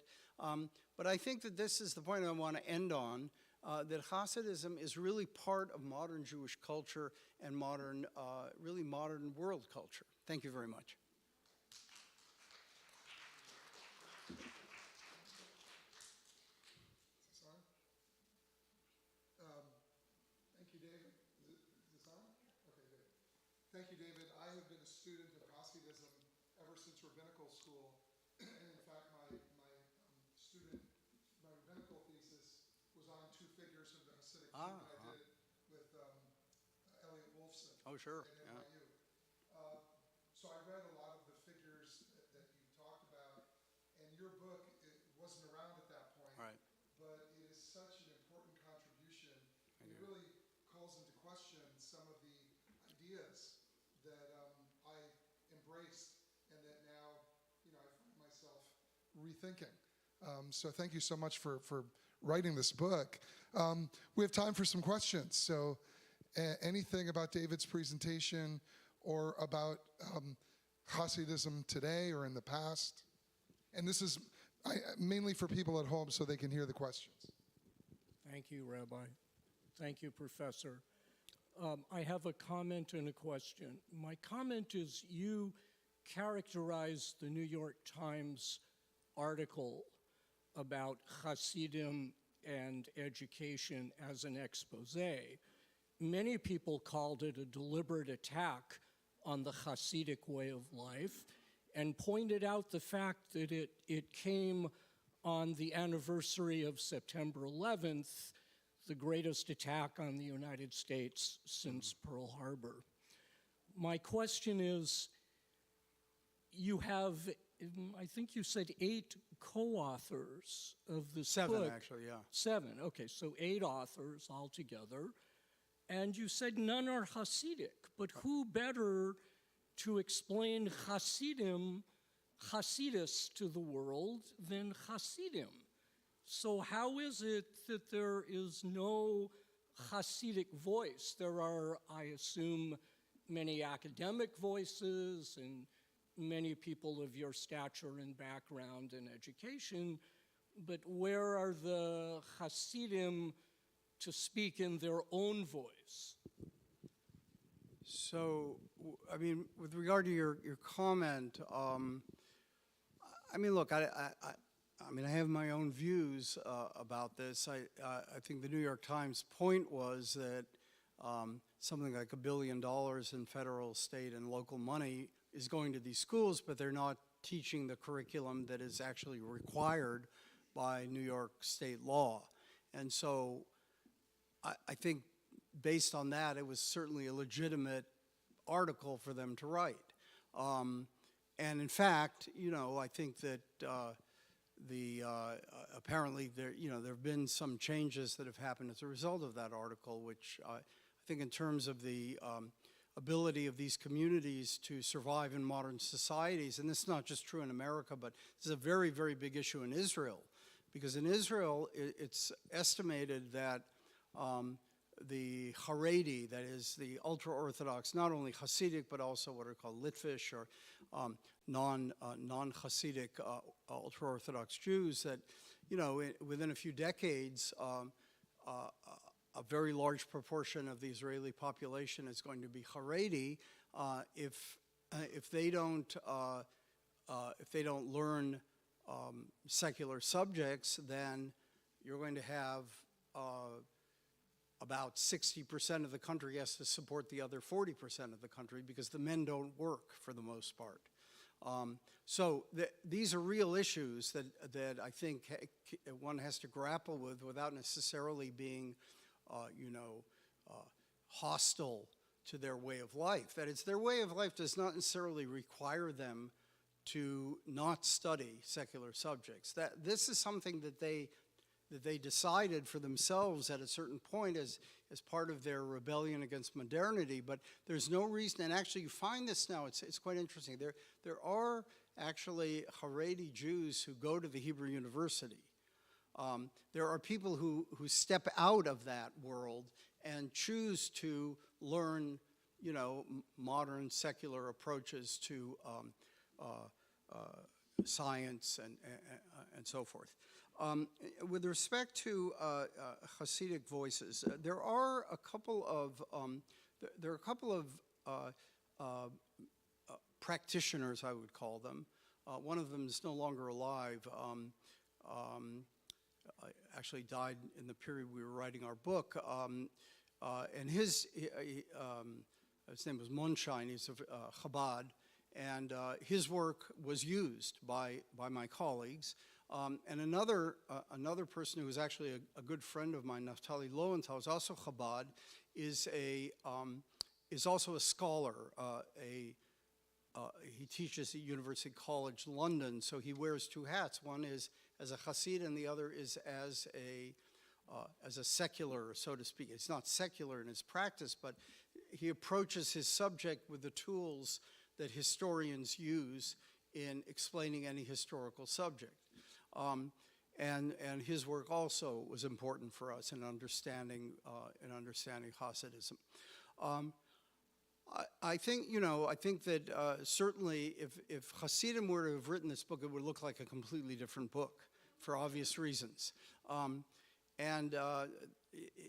[SPEAKER 2] but I think that this is the point I want to end on, that Hasidism is really part of modern Jewish culture and modern, really modern world culture. Thank you very much.
[SPEAKER 1] Thank you, David. Is this on? Okay, good. Thank you, David. I have been a student of Hasidism ever since rabbinical school. And in fact, my rabbinical thesis was on two figures of the Hasidic movement. I did it with Elliot Wolfson
[SPEAKER 2] Oh, sure.
[SPEAKER 1] at NYU. So I read a lot of the figures that you talked about, and your book, it wasn't around at that point.
[SPEAKER 2] Right.
[SPEAKER 1] But it is such an important contribution. And it really calls into question some of the ideas that I embraced and that now, I find myself rethinking. So thank you so much for writing this book. We have time for some questions. So anything about David's presentation or about Hasidism today or in the past? And this is mainly for people at home so they can hear the questions.
[SPEAKER 3] Thank you, Rabbi. Thank you, Professor. I have a comment and a question. My comment is you characterized the New York Times article about Hasidim and education as an expose. Many people called it a deliberate attack on the Hasidic way of life and pointed out the fact that it came on the anniversary of September 11th, the greatest attack on the United States since Pearl Harbor. My question is, you have, I think you said 8 co-authors of this book.
[SPEAKER 2] 7, actually, yeah.
[SPEAKER 3] 7, okay, so 8 authors altogether. And you said none are Hasidic, but who better to explain Hasidus to the world than Hasidim? So how is it that there is no Hasidic voice? There are, I assume, many academic voices and many people of your stature and background and education, but where are the Hasidim to speak in their own voice?
[SPEAKER 2] So, I mean, with regard to your comment, I mean, look, I mean, I have my own views about this. I think the New York Times point was that something like $1 billion in federal, state, and local money is going to these schools, but they're not teaching the curriculum that is actually required by New York state law. And so I think based on that, it was certainly a legitimate article for them to write. And in fact, I think that apparently there have been some changes that have happened as a result of that article, which I think in terms of the ability of these communities to survive in modern societies, and this is not just true in America, but this is a very, very big issue in Israel, because in Israel, it's estimated that the Haredi, that is the ultra-Orthodox, not only Hasidic, but also what are called Litvish or non-Hasidic ultra-Orthodox Jews, that, within a few decades, a very large proportion of the Israeli population is going to be Haredi. If they don't learn secular subjects, then you're going to have about 60% of the country has to support the other 40% of the country because the men don't work for the most part. So these are real issues that I think one has to grapple with without necessarily being, hostile to their way of life. That is, their way of life does not necessarily require them to not study secular subjects. This is something that they decided for themselves at a certain point as as part of their rebellion against modernity. But there's no reason, and actually you find this now, it's quite interesting. There are actually Haredi Jews who go to the Hebrew University. There are people who step out of that world and choose to learn, modern secular approaches to science and so forth. With respect to Hasidic voices, there are a couple of practitioners, I would call them. One of them is no longer alive. Actually died in the period we were writing our book. And his name was Monshine. He's of Chabad. And his work was used by my colleagues. And another person who was actually a good friend of mine, Naftali Lowenthal, is also Chabad, is also a scholar. He teaches at University College London, so he wears two hats. One is as a Hasid, and the other is as a secular, so to speak. It's not secular in his practice, but he approaches his subject with the tools that historians use in explaining any historical subject. And his work also was important for us in understanding Hasidism. I think that certainly if Hasidim were to have written this book, it would look like a completely different book for obvious reasons. And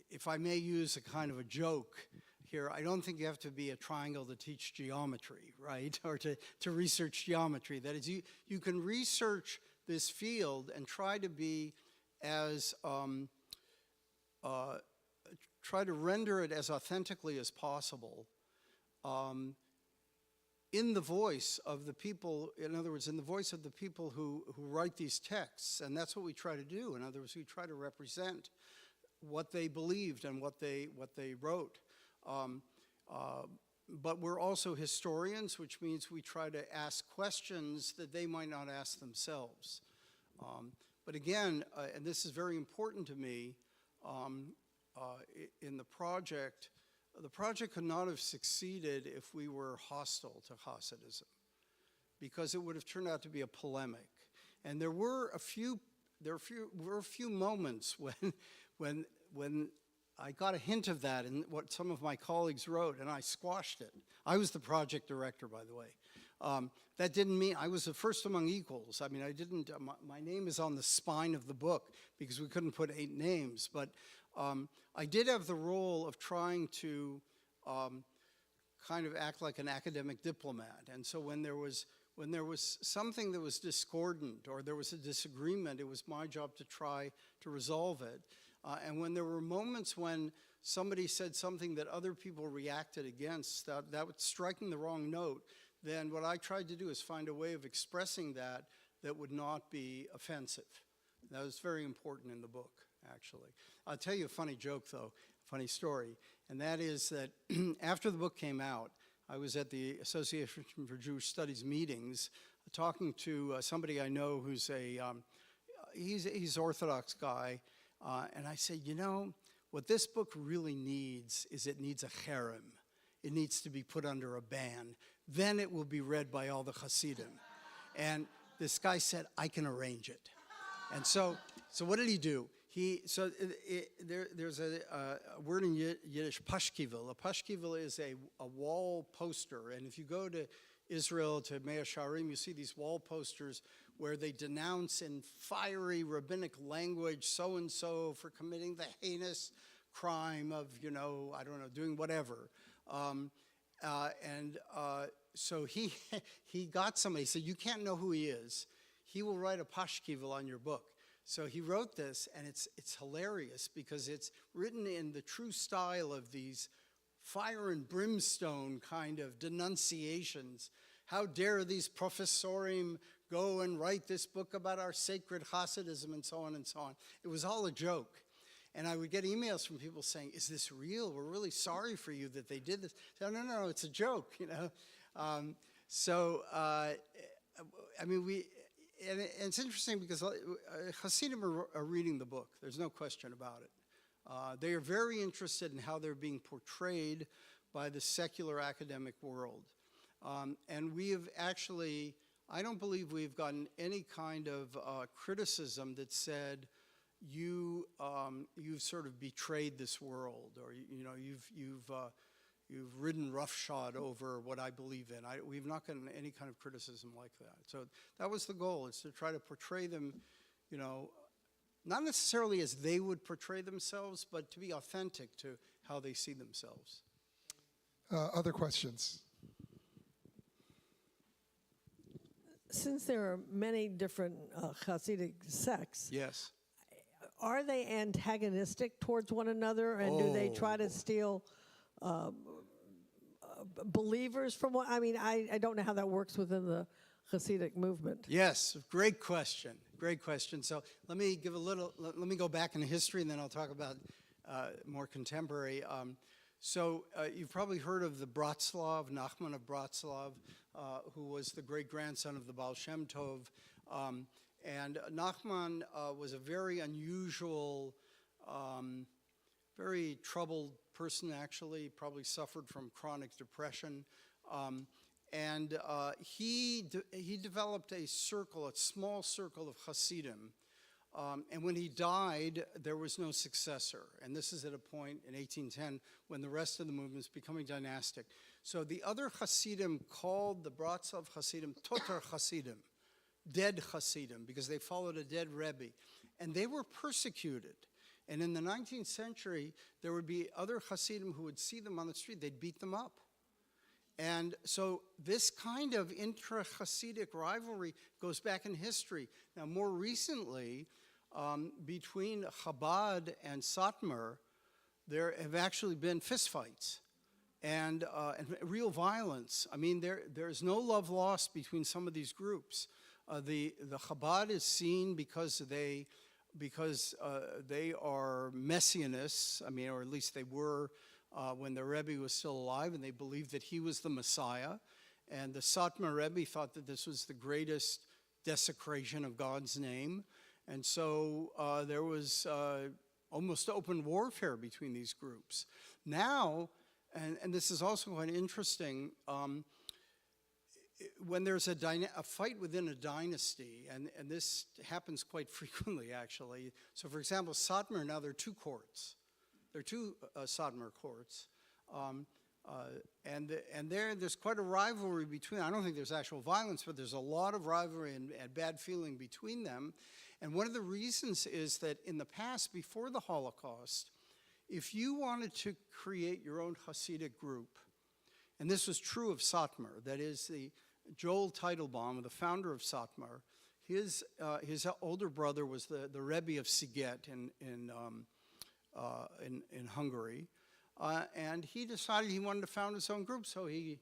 [SPEAKER 2] if I may use a kind of a joke here, I don't think you have to be a triangle to teach geometry, right? Or to research geometry. That is, you can research this field and try to be as, try to render it as authentically as possible in the voice of the people, in other words, in the voice of the people who write these texts. And that's what we try to do. In other words, we try to represent what they believed and what they wrote. But we're also historians, which means we try to ask questions that they might not ask themselves. But again, and this is very important to me, in the project could not have succeeded if we were hostile to Hasidism, because it would have turned out to be a polemic. And there were a few moments when I got a hint of that in what some of my colleagues wrote, and I squashed it. I was the project director, by the way. That didn't mean I was the first among equals. I mean, I didn't, my name is on the spine of the book because we couldn't put 8 names, but I did have the role of trying to kind of act like an academic diplomat. And so when there was something that was discordant or there was a disagreement, it was my job to try to resolve it. And when there were moments when somebody said something that other people reacted against, that was striking the wrong note, then what I tried to do is find a way of expressing that would not be offensive. That was very important in the book, actually. I'll tell you a funny joke, though, a funny story, and that is that after the book came out, I was at the Association for Jewish Studies meetings talking to somebody I know who's he's Orthodox guy, and I said, what this book really needs is it needs a cherem. It needs to be put under a ban. Then it will be read by all the Hasidim. And this guy said, I can arrange it. And so what did he do? There's a word in Yiddish, pashkivel. A pashkivel is a wall poster. And if you go to Israel, to Mea Sharim, you see these wall posters where they denounce in fiery rabbinic language so-and-so for committing the heinous crime of, doing whatever. So he got somebody, he said, you can't know who he is. He will write a pashkivel on your book. So he wrote this, and it's hilarious because it's written in the true style of these fire and brimstone kind of denunciations. How dare these professorim go and write this book about our sacred Hasidism and so on and so on. It was all a joke. And I would get emails from people saying, is this real? We're really sorry for you that they did this. So, no, it's a joke, And it's interesting because Hasidim are reading the book. There's no question about it. They are very interested in how they're being portrayed by the secular academic world. And we have actually, I don't believe we've gotten any kind of criticism that said, you've sort of betrayed this world, or you've ridden roughshod over what I believe in. We've not gotten any kind of criticism like that. So that was the goal, is to try to portray them, not necessarily as they would portray themselves, but to be authentic to how they see themselves.
[SPEAKER 1] Other questions?
[SPEAKER 4] Since there are many different Hasidic sects,
[SPEAKER 2] Yes.
[SPEAKER 4] are they antagonistic towards one another, and do they try to steal believers from one? I mean, I don't know how that works within the Hasidic movement.
[SPEAKER 2] Yes, great question. Great question. So let me go back in history, and then I'll talk about more contemporary. So you've probably heard of the Bratslav, Nachman of Bratslav, who was the great-grandson of the Baal Shem Tov. And Nachman was a very unusual, very troubled person, actually. Probably suffered from chronic depression. And he developed a small circle of Hasidim. And when he died, there was no successor. And this is at a point in 1810 when the rest of the movement is becoming dynastic. So the other Hasidim called the Bratslav Hasidim Totar Hasidim, dead Hasidim, because they followed a dead Rebbe. And they were persecuted. And in the 19th century, there would be other Hasidim who would see them on the street. They'd beat them up. And so this kind of intra-Hasidic rivalry goes back in history. Now, more recently, between Chabad and Satmar, there have actually been fistfights and real violence. I mean, there's no love lost between some of these groups. The Chabad is seen because they are messianists. I mean, or at least they were when the Rebbe was still alive, and they believed that he was the Messiah. And the Satmar Rebbe thought that this was the greatest desecration of God's name. And so there was almost open warfare between these groups. Now, and this is also quite interesting, when there's a fight within a dynasty, and this happens quite frequently, actually. So, for example, Satmar, now there are two courts. There are two Satmar courts. And there's quite a rivalry between, I don't think there's actual violence, but there's a lot of rivalry and bad feeling between them. And one of the reasons is that in the past, before the Holocaust, if you wanted to create your own Hasidic group, and this was true of Satmar, that is, Joel Teitelbaum, the founder of Satmar, his older brother was the Rebbe of Siget in Hungary. And he decided he wanted to found his own group, so he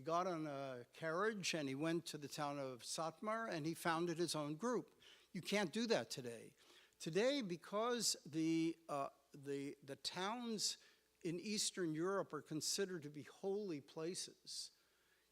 [SPEAKER 2] got on a carriage and he went to the town of Satmar and he founded his own group. You can't do that today. Today, because the towns in Eastern Europe are considered to be holy places,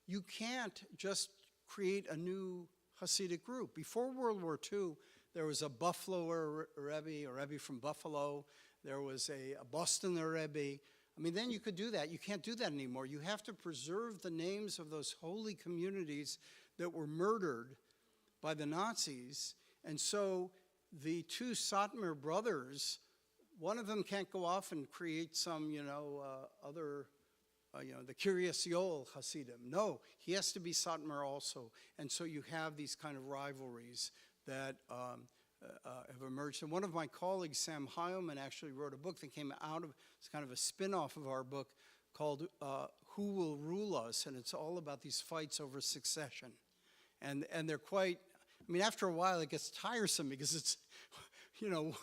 [SPEAKER 2] you can't just create a new Hasidic group. Before World War II, there was a Buffalo Rebbe from Buffalo. There was a Bostoner Rebbe. I mean, then you could do that. You can't do that anymore. You have to preserve the names of those holy communities that were murdered by the Nazis. And so the two Satmar brothers, one of them can't go off and create some, other, the Kiryas Yoel Hasidim. No, he has to be Satmar also. And so you have these kind of rivalries that have emerged. And one of my colleagues, Sam Heilman, actually wrote a book that came out of, it's kind of a spin-off of our book called Who Will Rule Us? And it's all about these fights over succession. And they're quite, I mean, after a while it gets tiresome because it's,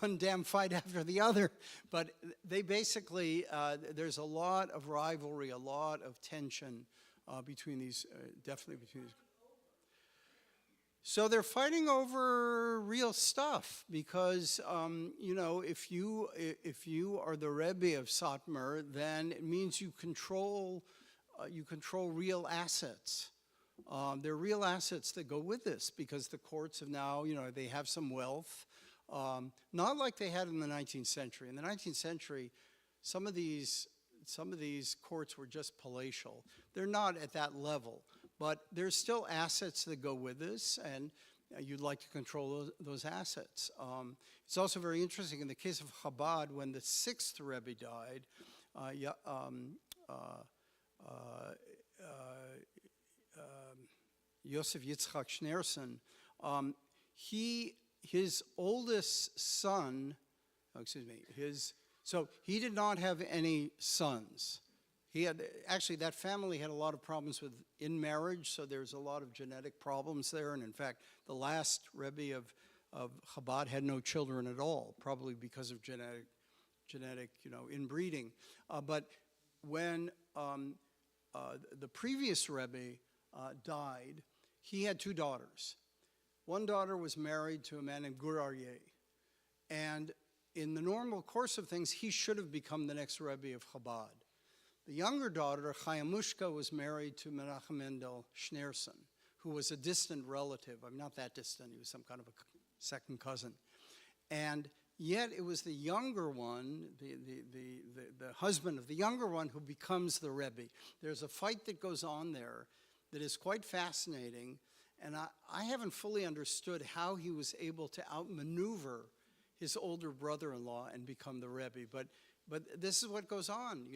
[SPEAKER 2] one damn fight after the other. But they basically, there's a lot of rivalry, a lot of tension between these, definitely between these. So they're fighting over real stuff because, if you are the Rebbe of Satmar, then it means you control real assets. There are real assets that go with this because the courts have now, they have some wealth. Not like they had in the 19th century. In the 19th century, some of these courts were just palatial. They're not at that level, but there's still assets that go with this, and you'd like to control those assets. It's also very interesting in the case of Chabad, when the 6th Rebbe died, Yosef Yitzchak Schneerson, his oldest son, so he did not have any sons. Actually, that family had a lot of problems in marriage, so there's a lot of genetic problems there. And in fact, the last Rebbe of Chabad had no children at all, probably because of genetic inbreeding. But when the previous Rebbe died, he had 2 daughters. One daughter was married to a man named Gur Aryeh. And in the normal course of things, he should have become the next Rebbe of Chabad. The younger daughter, Chayamushka, was married to Menachem Mendel Schneerson, who was a distant relative. I mean, not that distant. He was some kind of a second cousin. And yet it was the younger one, the husband of the younger one, who becomes the Rebbe. There's a fight that goes on there that is quite fascinating. And I haven't fully understood how he was able to outmaneuver his older brother-in-law and become the Rebbe. But this is what goes on,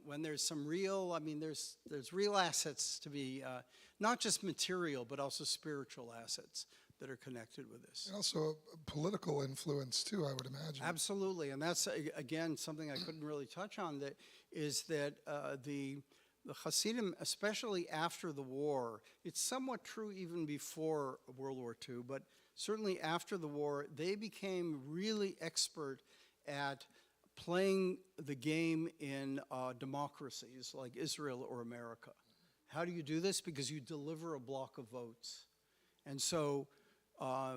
[SPEAKER 2] when there's some real, there's real assets to be, not just material, but also spiritual assets that are connected with this.
[SPEAKER 1] And also political influence too, I would imagine.
[SPEAKER 2] Absolutely, and that's, again, something I couldn't really touch on, that the Hasidim, especially after the war, it's somewhat true even before World War II, but certainly after the war, they became really expert at playing the game in democracies like Israel or America. How do you do this? Because you deliver a block of votes. And so,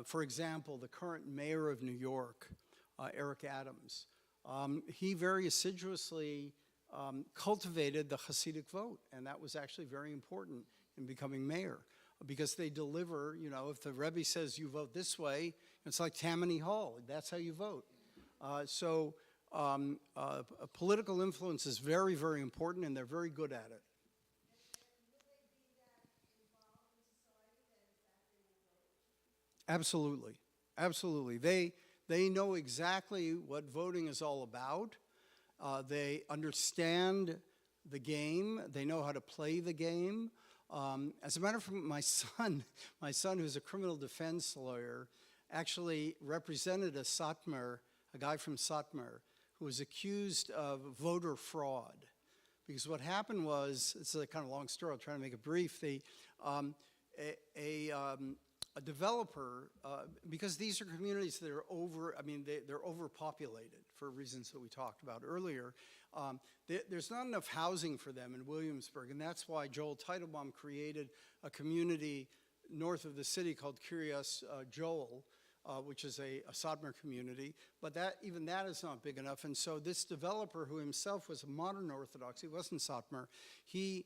[SPEAKER 2] for example, the current mayor of New York, Eric Adams, he very assiduously cultivated the Hasidic vote, and that was actually very important in becoming mayor, because they deliver, if the Rebbe says you vote this way, it's like Tammany Hall, that's how you vote. Political influence is very, very important, and they're very good at it. Absolutely, absolutely. They know exactly what voting is all about. They understand the game. They know how to play the game. As a matter of fact, my son, who's a criminal defense lawyer, actually represented a Satmar, a guy from Satmar, who was accused of voter fraud. Because what happened was, it's a kind of long story, I'll try to make it brief. A developer, because these are communities that are they're overpopulated for reasons that we talked about earlier. There's not enough housing for them in Williamsburg, and that's why Joel Teitelbaum created a community north of the city called Kiryas Joel, which is a Satmar community, but even that is not big enough. And so this developer, who himself was a modern Orthodox, he wasn't Satmar, he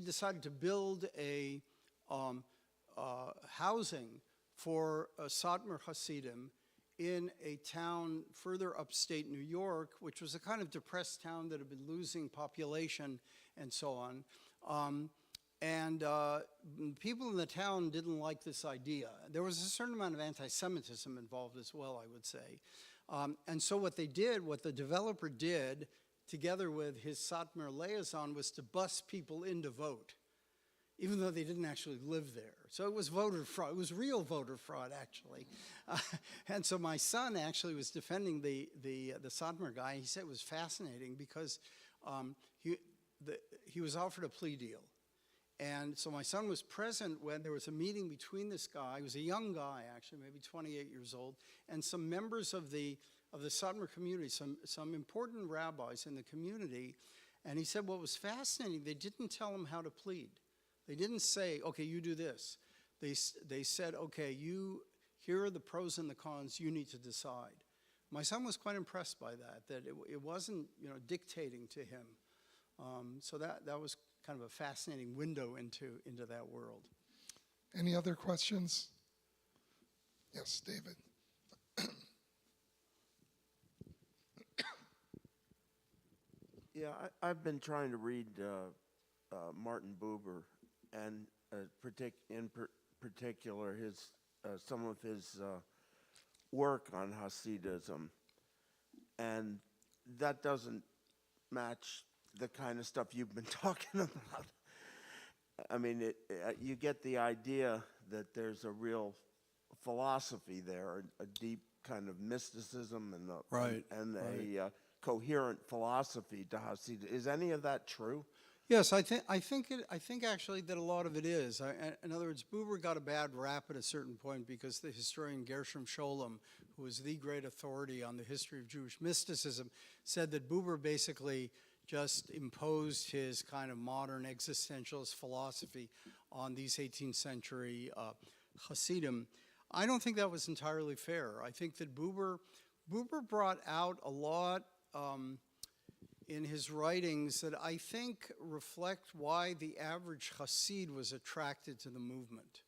[SPEAKER 2] decided to build a housing for Satmar Hasidim in a town further upstate New York, which was a kind of depressed town that had been losing population and so on. People in the town didn't like this idea. There was a certain amount of anti-Semitism involved as well, I would say. And so what the developer did, together with his Satmar liaison, was to bus people in to vote, even though they didn't actually live there. So it was voter fraud. It was real voter fraud, actually. And so my son actually was defending the Satmar guy. He said it was fascinating because he was offered a plea deal. And so my son was present when there was a meeting between this guy, he was a young guy actually, maybe 28 years old, and some members of the Satmar community, some important rabbis in the community. And he said what was fascinating, they didn't tell him how to plead. They didn't say, okay, you do this. They said, okay, here are the pros and the cons, you need to decide. My son was quite impressed by that it wasn't dictating to him. So that was kind of a fascinating window into that world.
[SPEAKER 1] Any other questions? Yes, David.
[SPEAKER 5] Yeah, I've been trying to read Martin Buber, and in particular his some of his work on Hasidism, and that doesn't match the kind of stuff you've been talking about. I mean, you get the idea that there's a real philosophy there, a deep kind of mysticism and
[SPEAKER 2] Right,
[SPEAKER 5] a coherent philosophy to Hasidism. Is any of that true?
[SPEAKER 2] Yes, I think actually that a lot of it is. In other words, Buber got a bad rap at a certain point because the historian Gershom Scholem, who was the great authority on the history of Jewish mysticism, said that Buber basically just imposed his kind of modern existentialist philosophy on these 18th century Hasidim. I don't think that was entirely fair. I think that Buber brought out a lot in his writings that I think reflect why the average Hasid was attracted to the movement.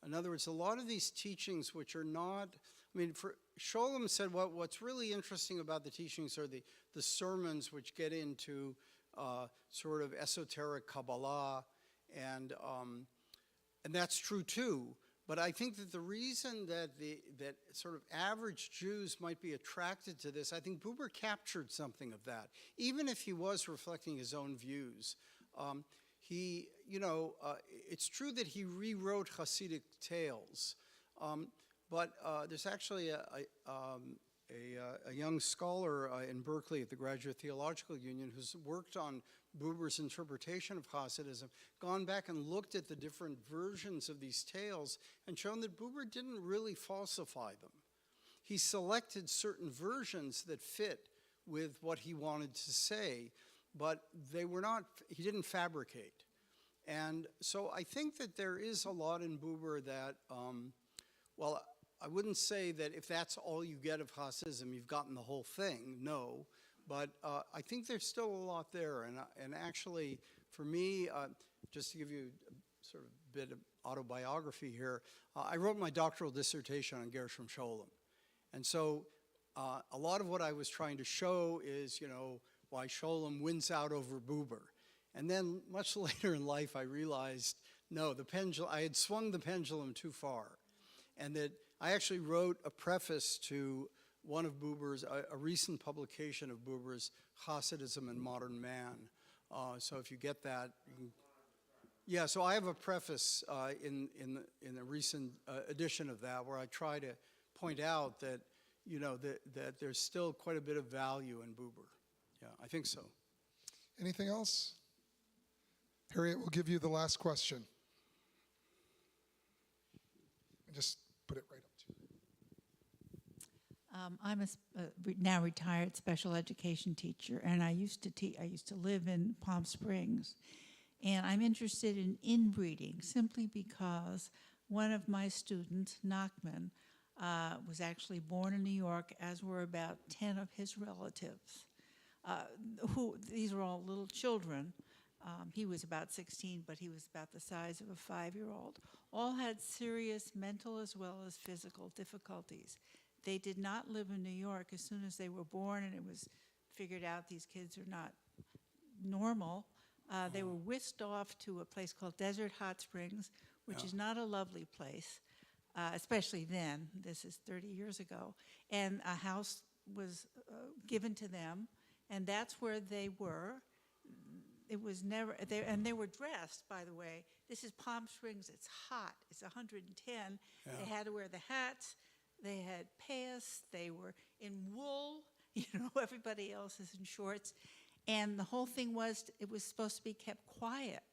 [SPEAKER 2] In other words, a lot of these teachings which are not, I mean, Scholem said what's really interesting about the teachings are the sermons which get into sort of esoteric Kabbalah, and that's true too. But I think that the reason that that sort of average Jews might be attracted to this, I think Buber captured something of that, even if he was reflecting his own views. It's true that he rewrote Hasidic tales, but there's actually a young scholar in Berkeley at the Graduate Theological Union who's worked on Buber's interpretation of Hasidism, gone back and looked at the different versions of these tales and shown that Buber didn't really falsify them. He selected certain versions that fit with what he wanted to say, but he didn't fabricate. And so I think that there is a lot in Buber that, I wouldn't say that if that's all you get of Hasidism, you've gotten the whole thing, no. But I think there's still a lot there. And actually, for me, just to give you a sort of bit of autobiography here, I wrote my doctoral dissertation on Gershom Scholem. And so a lot of what I was trying to show is, why Scholem wins out over Buber. And then much later in life, I realized, no, I had swung the pendulum too far. And that I actually wrote a preface to one of Buber's, a recent publication of Buber's Hasidism and Modern Man. So if you get that, yeah, so I have a preface in a recent edition of that where I try to point out that, that there's still quite a bit of value in Buber. Yeah, I think so.
[SPEAKER 1] Anything else? Harriet, we'll give you the last question. And just put it right up to you.
[SPEAKER 6] I'm a now retired special education teacher, and I used to live in Palm Springs, and I'm interested in inbreeding simply because one of my students, Nachman, was actually born in New York, as were about 10 of his relatives. These were all little children. He was about 16, but he was about the size of a 5-year-old. All had serious mental as well as physical difficulties. They did not live in New York as soon as they were born, and it was figured out these kids are not normal. They were whisked off to a place called Desert Hot Springs, which is not a lovely place, especially then. This is 30 years ago. And a house was given to them, and that's where they were. It was never, and they were dressed, by the way. This is Palm Springs. It's hot. It's 110. Yeah. They had to wear the hats. They had payas. They were in wool. Everybody else is in shorts. And the whole thing was, it was supposed to be kept quiet.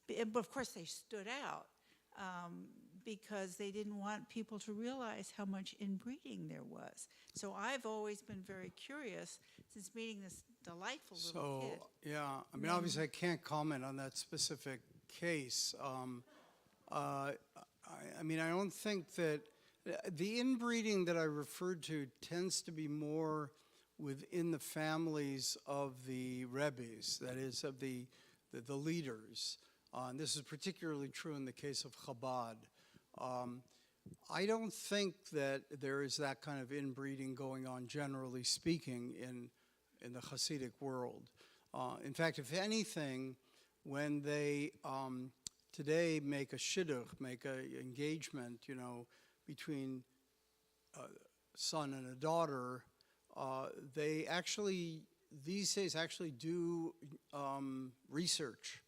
[SPEAKER 6] But of course, they stood out because they didn't want people to realize how much inbreeding there was. So I've always been very curious since meeting this delightful little kid.
[SPEAKER 2] So, yeah, I mean, obviously I can't comment on that specific case. I don't think that the inbreeding that I referred to tends to be more within the families of the rebbes, that is, of the leaders. And this is particularly true in the case of Chabad. I don't think that there is that kind of inbreeding going on, generally speaking, in the Hasidic world. In fact, if anything, when they today make a shidduch, make an engagement, between a son and a daughter, they actually, these days, actually do research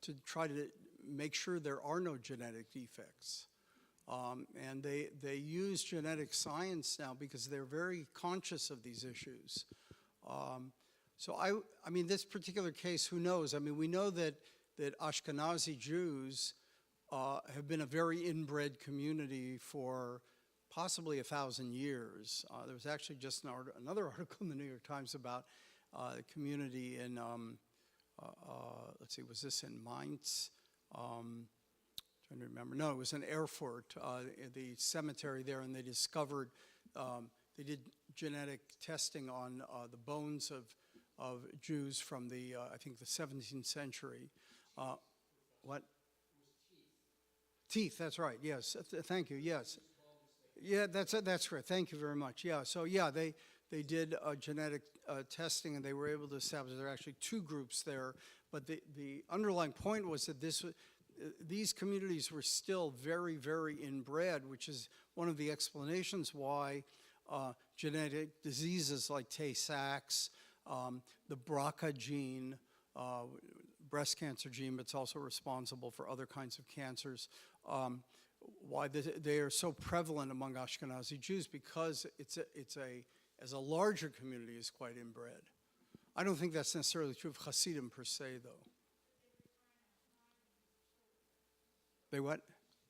[SPEAKER 2] to try to make sure there are no genetic defects. And they use genetic science now because they're very conscious of these issues. So I mean, this particular case, who knows? I mean, we know that Ashkenazi Jews have been a very inbred community for possibly 1,000 years. There was actually just another article in the New York Times about the community in, let's see, was this in Mainz? Trying to remember. No, it was in Erfurt, the cemetery there, and they discovered, they did genetic testing on the bones of Jews from the, I think, the 17th century. What? Teeth, that's right, yes. Thank you, yes. Yeah, that's correct. Thank you very much. Yeah, so yeah, they did genetic testing, and they were able to establish there are actually two groups there. But the underlying point was that these communities were still very, very inbred, which is one of the explanations why genetic diseases like Tay-Sachs, the BRCA gene, breast cancer gene, but it's also responsible for other kinds of cancers, why they are so prevalent among Ashkenazi Jews, because as a larger community, is quite inbred. I don't think that's necessarily true of Hasidim per se, though. They what?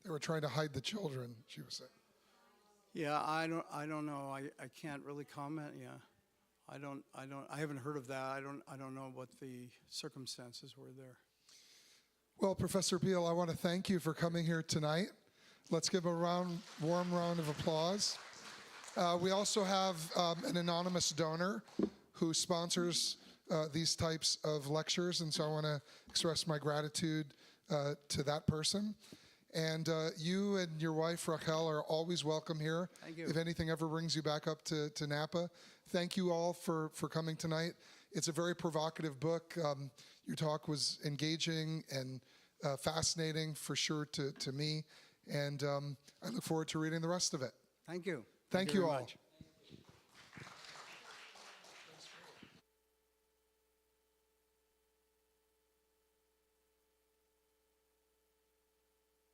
[SPEAKER 1] They were trying to hide the children, she was saying.
[SPEAKER 2] Yeah, I don't know. I can't really comment. Yeah, I haven't heard of that. I don't know what the circumstances were there.
[SPEAKER 1] Well, Professor Biale, I want to thank you for coming here tonight. Let's give a warm round of applause. We also have an anonymous donor who sponsors these types of lectures, and so I want to express my gratitude to that person. And you and your wife, Rachel, are always welcome here.
[SPEAKER 2] Thank you.
[SPEAKER 1] If anything ever brings you back up to Napa. Thank you all for coming tonight. It's a very provocative book. Your talk was engaging and fascinating for sure to me. And I look forward to reading the rest of it.
[SPEAKER 2] Thank you.
[SPEAKER 1] Thank you
[SPEAKER 2] very
[SPEAKER 1] all.
[SPEAKER 2] much.